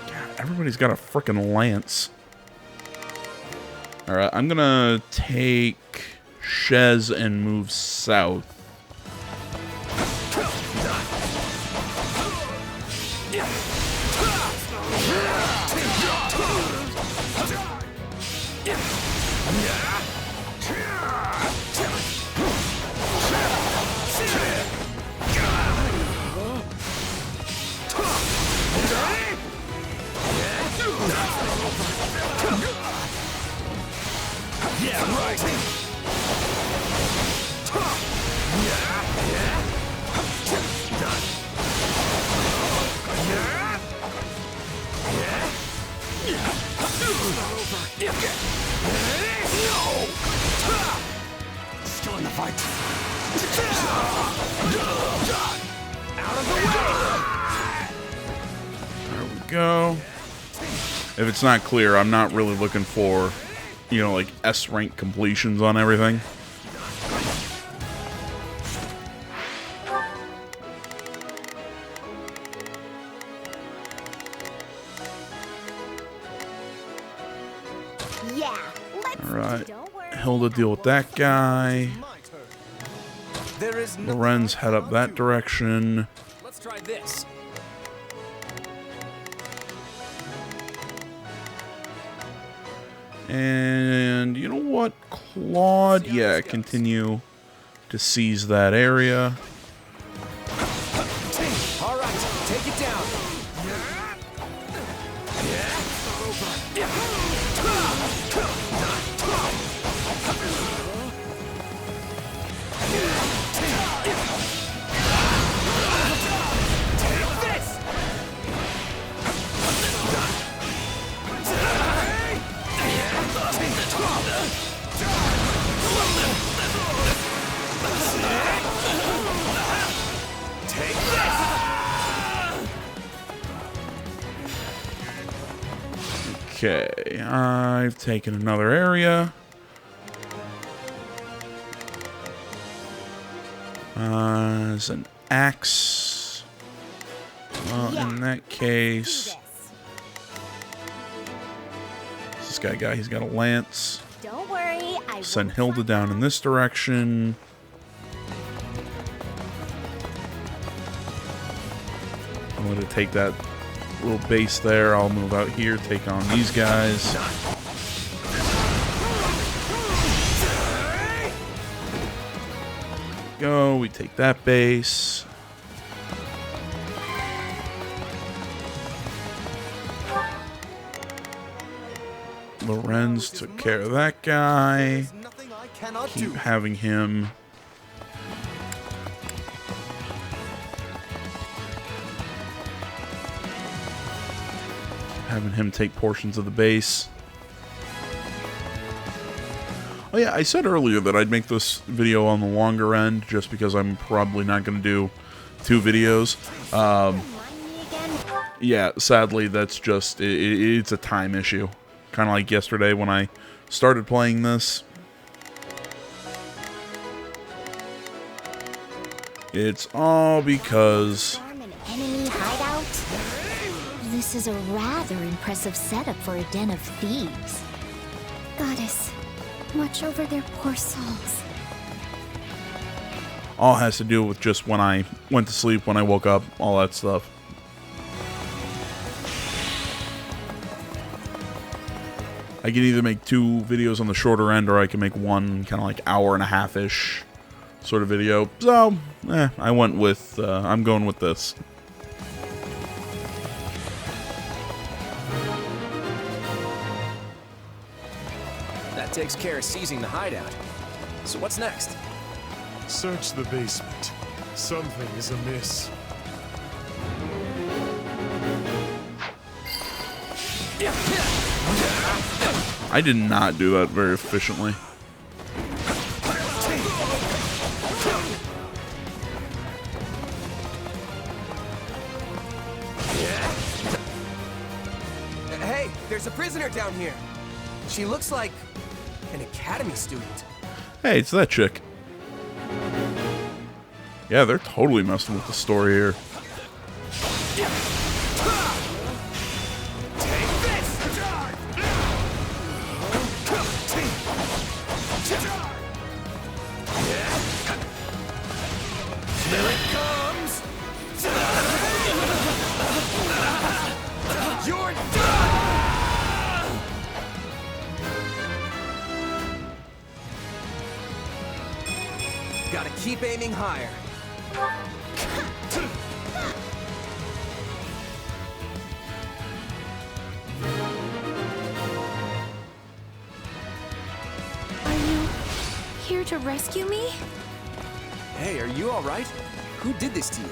God, everybody's got a frickin' lance. Alright, I'm gonna take Shez and move south. Still in the fight. Out of the way! There we go. If it's not clear, I'm not really looking for, you know, like S rank completions on everything. Yeah, Alright. Hilda deal with that guy. Lorenz head up that direction. Let's try this. And you know what? Claude, yeah, continue to seize that area. All right, take it down. Okay, I've taken another area. As an axe. Well, in that case, this guy, he's got a lance. Don't worry, I Send Hilda down in this direction. I'm going to take that little base there. I'll move out here, take on these guys. Go, we take that base. Lorenz took care of that guy. Keep having him. Having him take portions of the base. Oh yeah, I said earlier that I'd make this video on the longer end just because I'm probably not going to do 2 videos. Yeah, sadly, that's just, it's a time issue. Kind of like yesterday when I started playing this. It's all because... enemy hideout? This is a rather impressive setup for a den of thieves. Goddess, watch over their poor souls. All has to do with just when I went to sleep, when I woke up, all that stuff. I can either make 2 videos on the shorter end, or I can make one kind of like hour and a half-ish sort of video. So, I went with, I'm going with this. That takes care of seizing the hideout. So what's next? Search the basement. Something is amiss. I did not do that very efficiently. Hey, there's a prisoner down here. She looks like an academy student. Hey, it's that chick. Yeah, they're totally messing with the story here. Here it comes! You're done! Gotta keep aiming higher. Are you here to rescue me? Hey, are you alright? Who did this to you?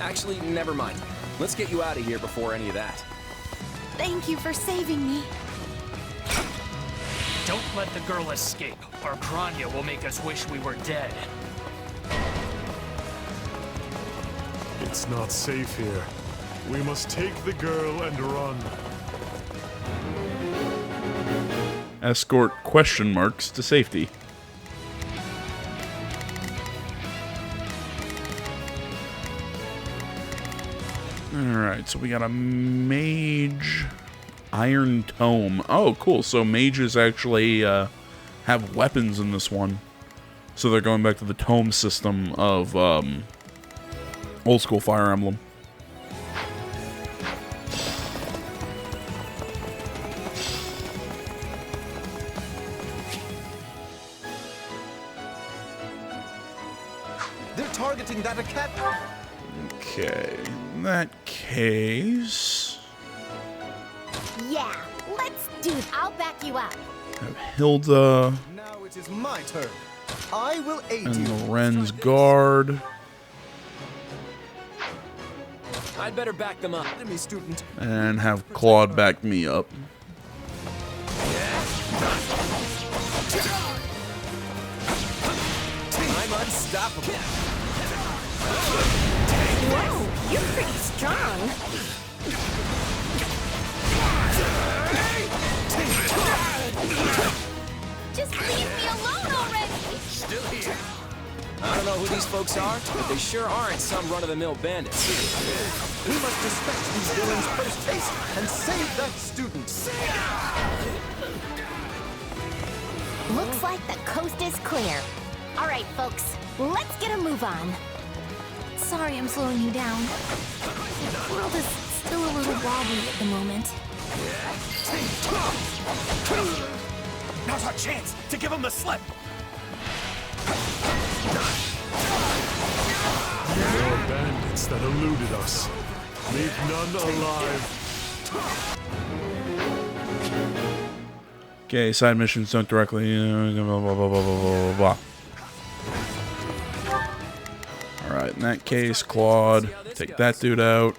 Actually, never mind. Let's get you out of here before any of that. Thank you for saving me. Don't let the girl escape, or Kranya will make us wish we were dead. It's not safe here. We must take the girl and run. Escort question marks to safety. Alright, so we got a mage iron tome. Oh, cool. So mages actually have weapons in this one. So they're going back to the tome system of old school Fire Emblem. They're targeting that academy. Okay, in that case, Yeah, let's do it. I'll back you up. have Hilda Now it is my turn. I will aid and you. Loren's guard, I'd better back them up. Enemy student. and have Claude back me up. I'm unstoppable. Whoa, you're pretty strong. Just leave me alone already! Still here. I don't know who these folks are, but they sure aren't some run-of-the-mill bandits. We must dispatch these villains first haste and save that student. Looks like the coast is clear. All right, folks, let's get a move on. Sorry I'm slowing you down. The world is still a little wobbly at the moment. Now's our chance to give him the slip. There are bandits that eluded us. Leave none alive. Okay, side missions don't directly. Blah, blah, blah, blah, blah, blah. Alright, in that case, Claude, take that dude out.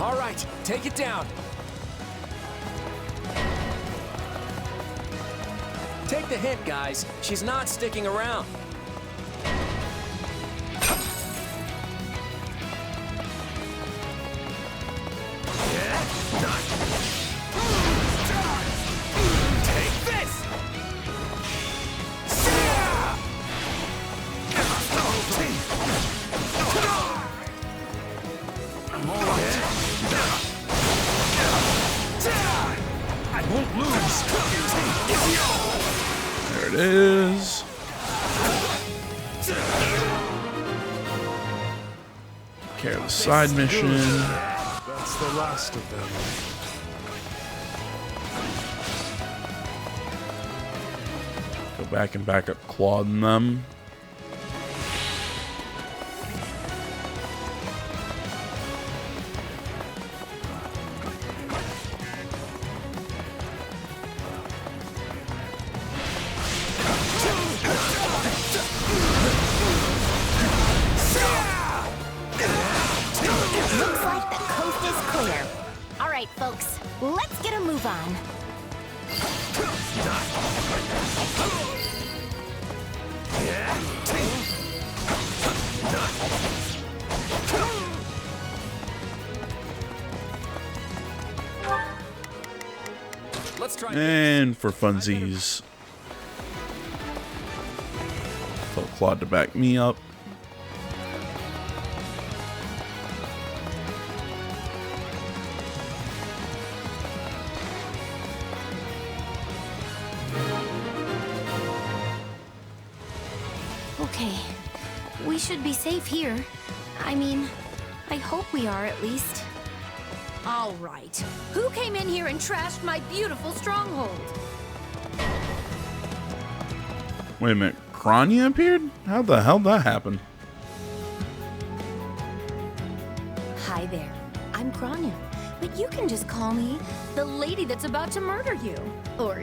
All right, take it down. Take the hint, guys. She's not sticking around. Take this! I'm all right. I won't lose. There it is. Care of the side mission. That's the last of them. Go back and back up Claude and them. Looks like the coast is clear. All right, folks, let's get a move on. Let's try. And for funsies, tell Claude to back me up. Okay, we should be safe here. I mean, I hope we are at least. All right. Who came in here and trashed my beautiful stronghold? Wait a minute, Kranya appeared? How the hell did that happen? Hi there, I'm Kranya, but you can just call me The lady that's about to murder you. or,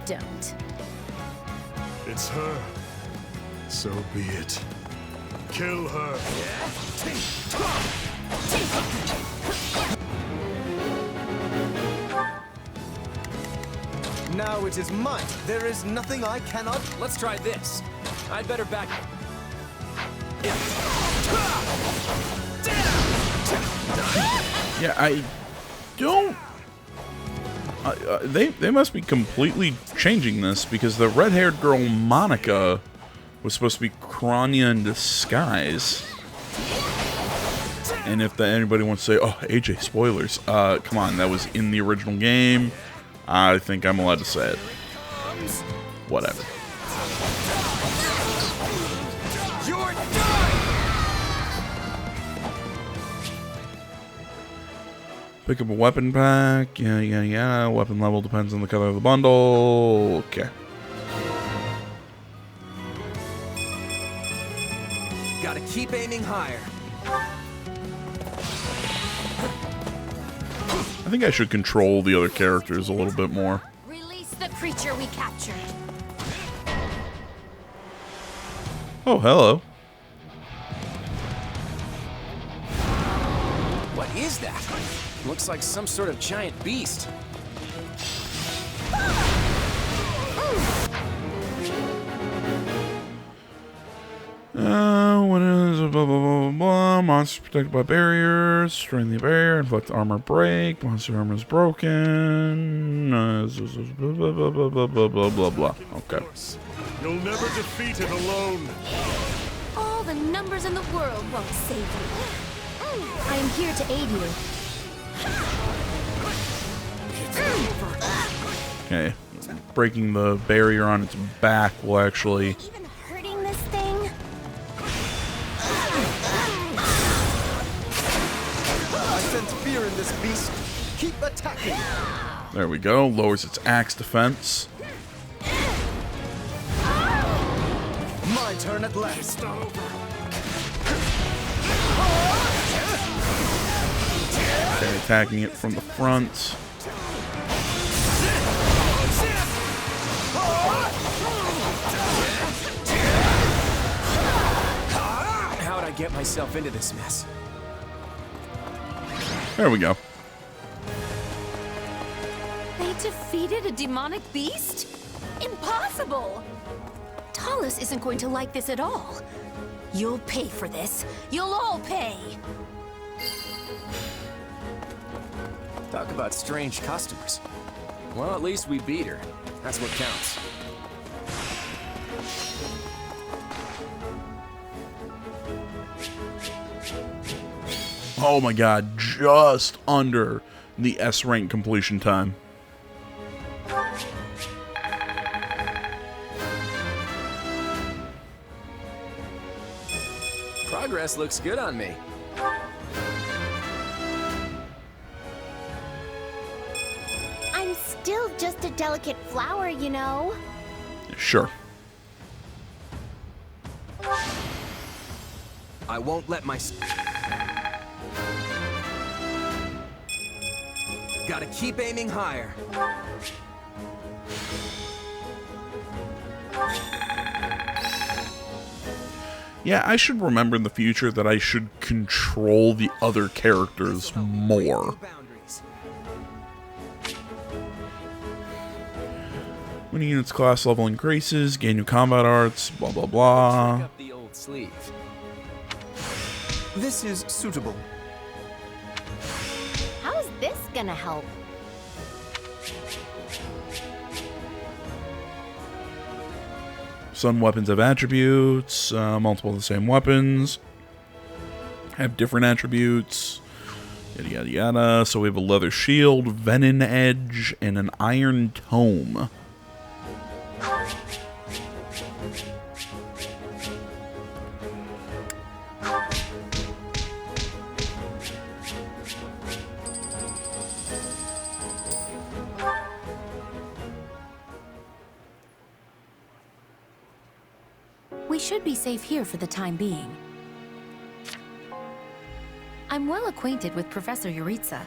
don't. It's her. So be it. Kill her. Now it is mine. There is nothing I cannot... Let's try this. I'd better back... Yeah, I don't... they must be completely changing this, because the red-haired girl Monica was supposed to be Kranya in disguise. And if anybody wants to say, oh, AJ, spoilers, come on, that was in the original game. I think I'm allowed to say it. Whatever. You're done! Pick up a weapon pack. Yeah. Weapon level depends on the color of the bundle. Okay. Gotta keep aiming higher. I think I should control the other characters a little bit more. Release the creature we captured. Oh, hello. What is that? Looks like some sort of giant beast. What is blah blah blah blah? Monsters protected by barriers. Strain the barrier. Inflict armor break. Monster armor is broken. Blah blah blah blah blah. Okay. You'll never defeat it alone. All the numbers in the world won't save you. I am here to aid you. Okay. Breaking the barrier on its back will actually. Even hurting this thing? I sense fear in this beast. Keep attacking. There we go. Lowers its axe defense. My turn at last. Okay, attacking it from the front. How'd I get myself into this mess? There we go. They defeated a demonic beast? Impossible! Talus isn't going to like this at all. You'll pay for this. You'll all pay. Talk about strange customers. Well, at least we beat her. That's what counts. Oh my god, just under the S rank completion time. Progress looks good on me. I'm still just a delicate flower, you know. Sure. I won't let my... Gotta keep aiming higher. Yeah, I should remember in the future that I should control the other characters more. When a unit's class level increases, gain new combat arts, blah blah blah. Check up the old sleeve. This is suitable. How's this gonna help? Some weapons have attributes, multiple of the same weapons have different attributes, yada yada yada. So we have a leather shield, venom edge, and an iron tome. We should be safe here for the time being. I'm well acquainted with Professor Yaritza,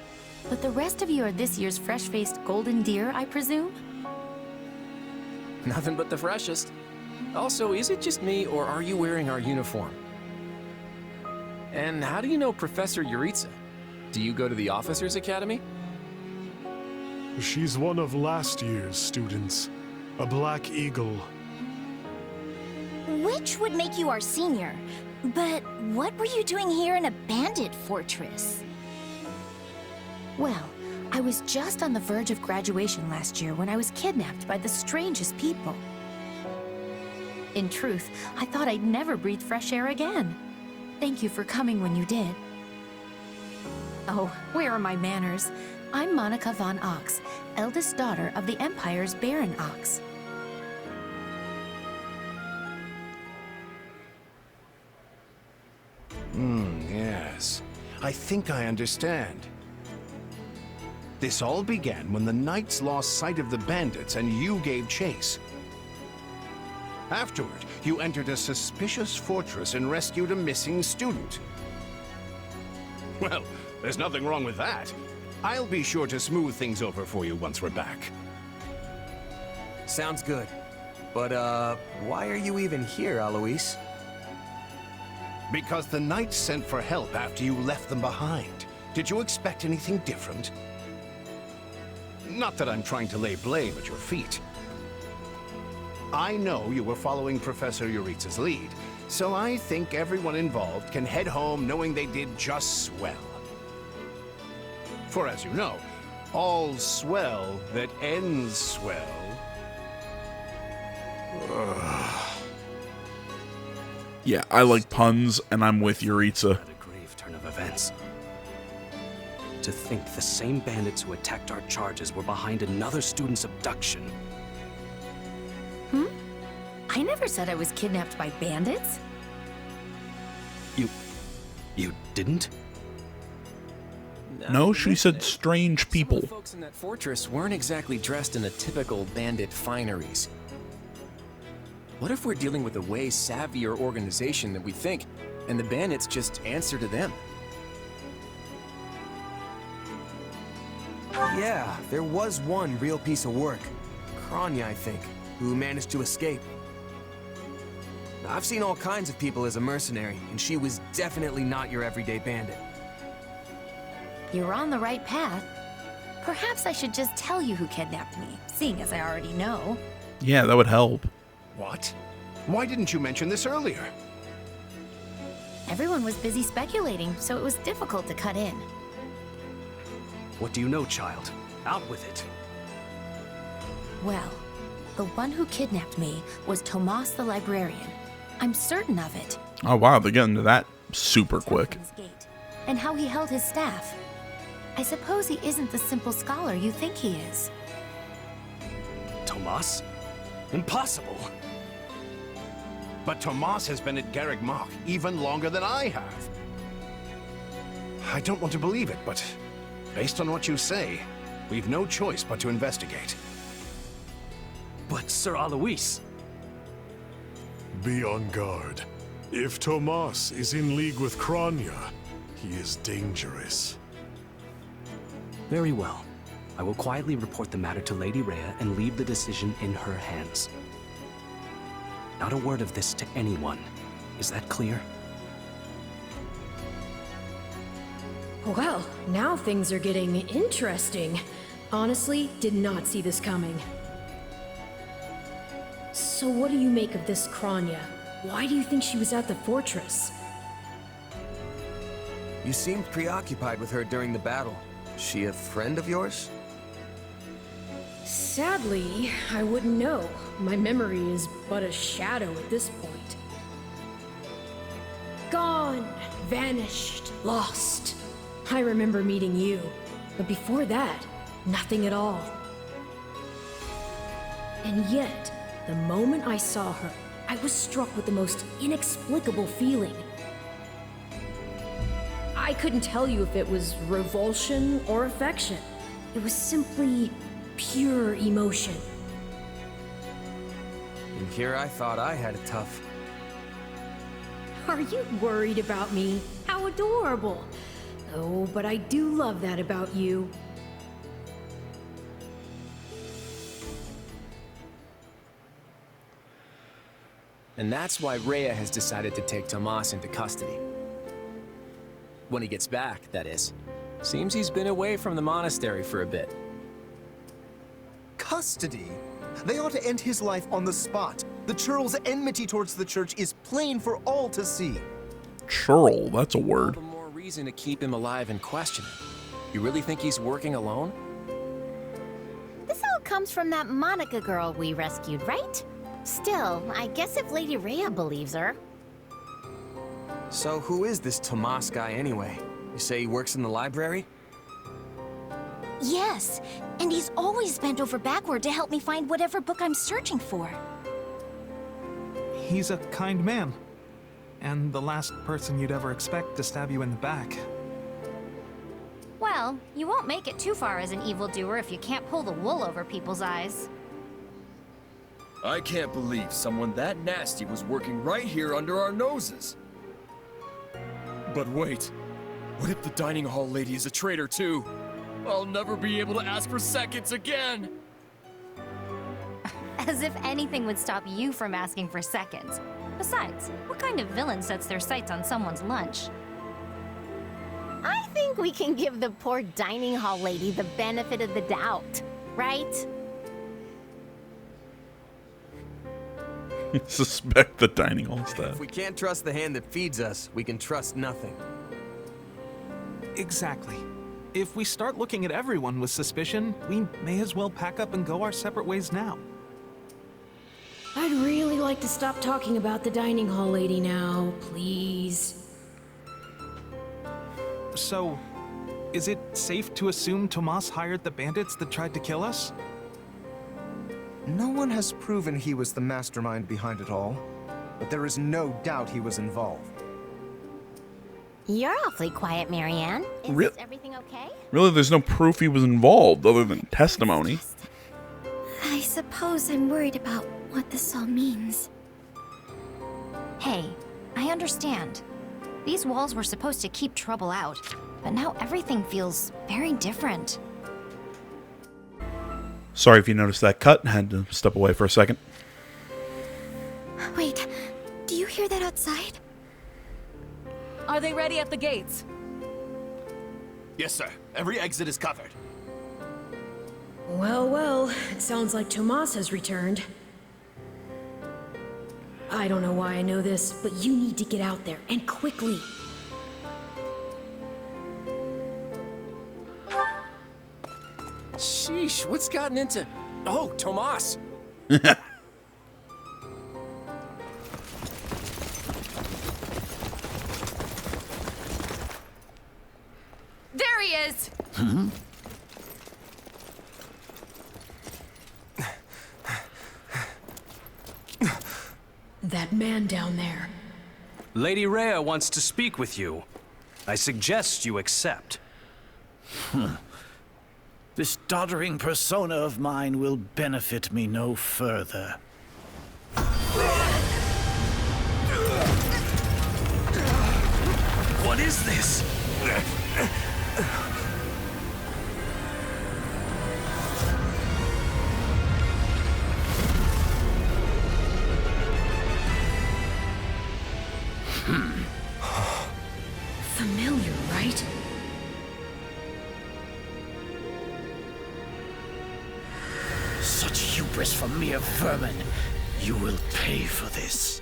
but the rest of you are this year's fresh-faced golden deer, I presume? Nothing but the freshest. Also, is it just me, or are you wearing our uniform? And how do you know Professor Yaritza? Do you go to the Officers' Academy? She's one of last year's students. A Black Eagle. Which would make you our senior. But what were you doing here in a bandit fortress? Well, I was just on the verge of graduation last year when I was kidnapped by the strangest people. In truth, I thought I'd never breathe fresh air again. Thank you for coming when you did. Oh, where are my manners? I'm Monica von Ox, eldest daughter of the Empire's Baron Ox. Yes. I think I understand. This all began when the knights lost sight of the bandits and you gave chase. Afterward, you entered a suspicious fortress and rescued a missing student. Well, there's nothing wrong with that. I'll be sure to smooth things over for you once we're back. Sounds good. But, why are you even here, Alois? Because the knights sent for help after you left them behind. Did you expect anything different? Not that I'm trying to lay blame at your feet. I know you were following Professor Yaritza's lead, so I think everyone involved can head home knowing they did just swell. For as you know, all swell that ends swell... Yeah, I like puns, and I'm with Yaritza. A grave turn of events. To think the same bandits who attacked our charges were behind another student's abduction. I never said I was kidnapped by bandits. You didn't? No, she said strange people. Some of the folks in that fortress weren't exactly dressed in the typical bandit fineries. What if we're dealing with a way savvier organization than we think, and the bandits just answer to them? Yeah, there was one real piece of work. Kranya, I think, who managed to escape. I've seen all kinds of people as a mercenary, and she was definitely not your everyday bandit. You're on the right path. Perhaps I should just tell you who kidnapped me, seeing as I already know. Yeah, that would help. What? Why didn't you mention this earlier? Everyone was busy speculating, so it was difficult to cut in. What do you know, child? Out with it. Well, the one who kidnapped me was Tomas the Librarian. I'm certain of it. Oh wow, they're getting to that super quick. And how he held his staff. I suppose he isn't the simple scholar you think he is. Tomas? Impossible. But Tomas has been at Garreg Mach even longer than I have. I don't want to believe it, but based on what you say, we've no choice but to investigate. But Sir Alois... Be on guard. If Tomas is in league with Kranya, he is dangerous. Very well. I will quietly report the matter to Lady Rhea and leave the decision in her hands. Not a word of this to anyone. Is that clear? Well, now things are getting interesting. Honestly, did not see this coming. So what do you make of this Kranya? Why do you think she was at the fortress? You seemed preoccupied with her during the battle. She a friend of yours? Sadly, I wouldn't know. My memory is but a shadow at this point. Gone, vanished, lost. I remember meeting you, but before that, nothing at all. And yet, the moment I saw her, I was struck with the most inexplicable feeling. I couldn't tell you if it was revulsion or affection. It was simply pure emotion. And here I thought I had it tough. Are you worried about me? How adorable. Oh, but I do love that about you. And that's why Rhea has decided to take Tomas into custody. When he gets back, that is. Seems he's been away from the monastery for a bit. custody. They ought to end his life on the spot. The churl's enmity towards the church is plain for all to see. Churl, that's a word. All the more reason to keep him alive and question him. You really think he's working alone? This all comes from that Monica girl we rescued, right? Still, I guess if Lady Rhea believes her. So who is this Tomas guy anyway? You say he works in the library? Yes, and he's always bent over backward to help me find whatever book I'm searching for. He's a kind man. And the last person you'd ever expect to stab you in the back. Well, you won't make it too far as an evildoer if you can't pull the wool over people's eyes. I can't believe someone that nasty was working right here under our noses. But wait, what if the dining hall lady is a traitor too? I'll never be able to ask for seconds again! As if anything would stop you from asking for seconds. Besides, what kind of villain sets their sights on someone's lunch? I think we can give the poor dining hall lady the benefit of the doubt, right? Suspect the dining hall staff. If we can't trust the hand that feeds us, we can trust nothing. Exactly. If we start looking at everyone with suspicion, we may as well pack up and go our separate ways now. I'd really like to stop talking about the dining hall lady now, please. So, is it safe to assume Tomas hired the bandits that tried to kill us? No one has proven he was the mastermind behind it all, but there is no doubt he was involved. You're awfully quiet, Marianne. Is everything okay? Really, there's no proof he was involved other than testimony. I suppose I'm worried about what this all means. Hey, I understand. These walls were supposed to keep trouble out, but now everything feels very different. Sorry if you noticed that cut. Had to step away for a second. Wait, do you hear that outside? Are they ready at the gates? Yes, sir. Every exit is covered. Well, well, it sounds like Tomas has returned. I don't know why I know this, but you need to get out there, and quickly. Sheesh, what's gotten into... Oh, Tomas! There he is! That man down there. Lady Rhea wants to speak with you. I suggest you accept. This doddering persona of mine will benefit me no further. What is this? Familiar, right? Such hubris from mere vermin. You will pay for this.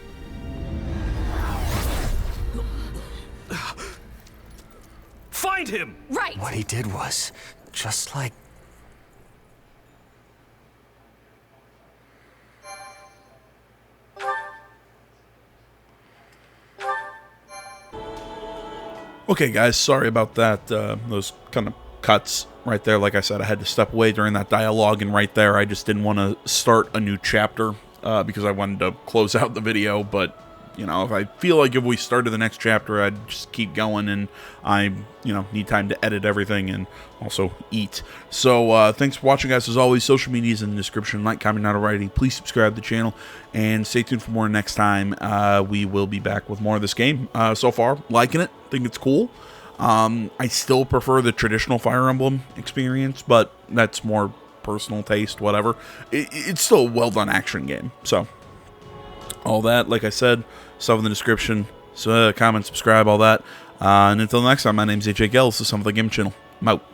Find him! Right! What he did was just like... Okay, guys, sorry about that. Those kind of cuts right there. Like I said, I had to step away during that dialogue, and right there, I just didn't want to start a new chapter because I wanted to close out the video. But, you know, if I feel like if we started the next chapter, I'd just keep going, and I, you know, need time to edit everything and also eat. So, thanks for watching, guys. As always, social media is in the description. Like, comment, not already. Please subscribe to the channel, and stay tuned for more next time. We will be back with more of this game. So far, liking it. Think it's cool. I still prefer the traditional Fire Emblem experience, but that's more personal taste, whatever. It's still a well-done action game. So, all that, like I said, stuff in the description. So, comment, subscribe, all that. And until next time, my name's HA Gels. This is Some of the Game Channel. I'm out.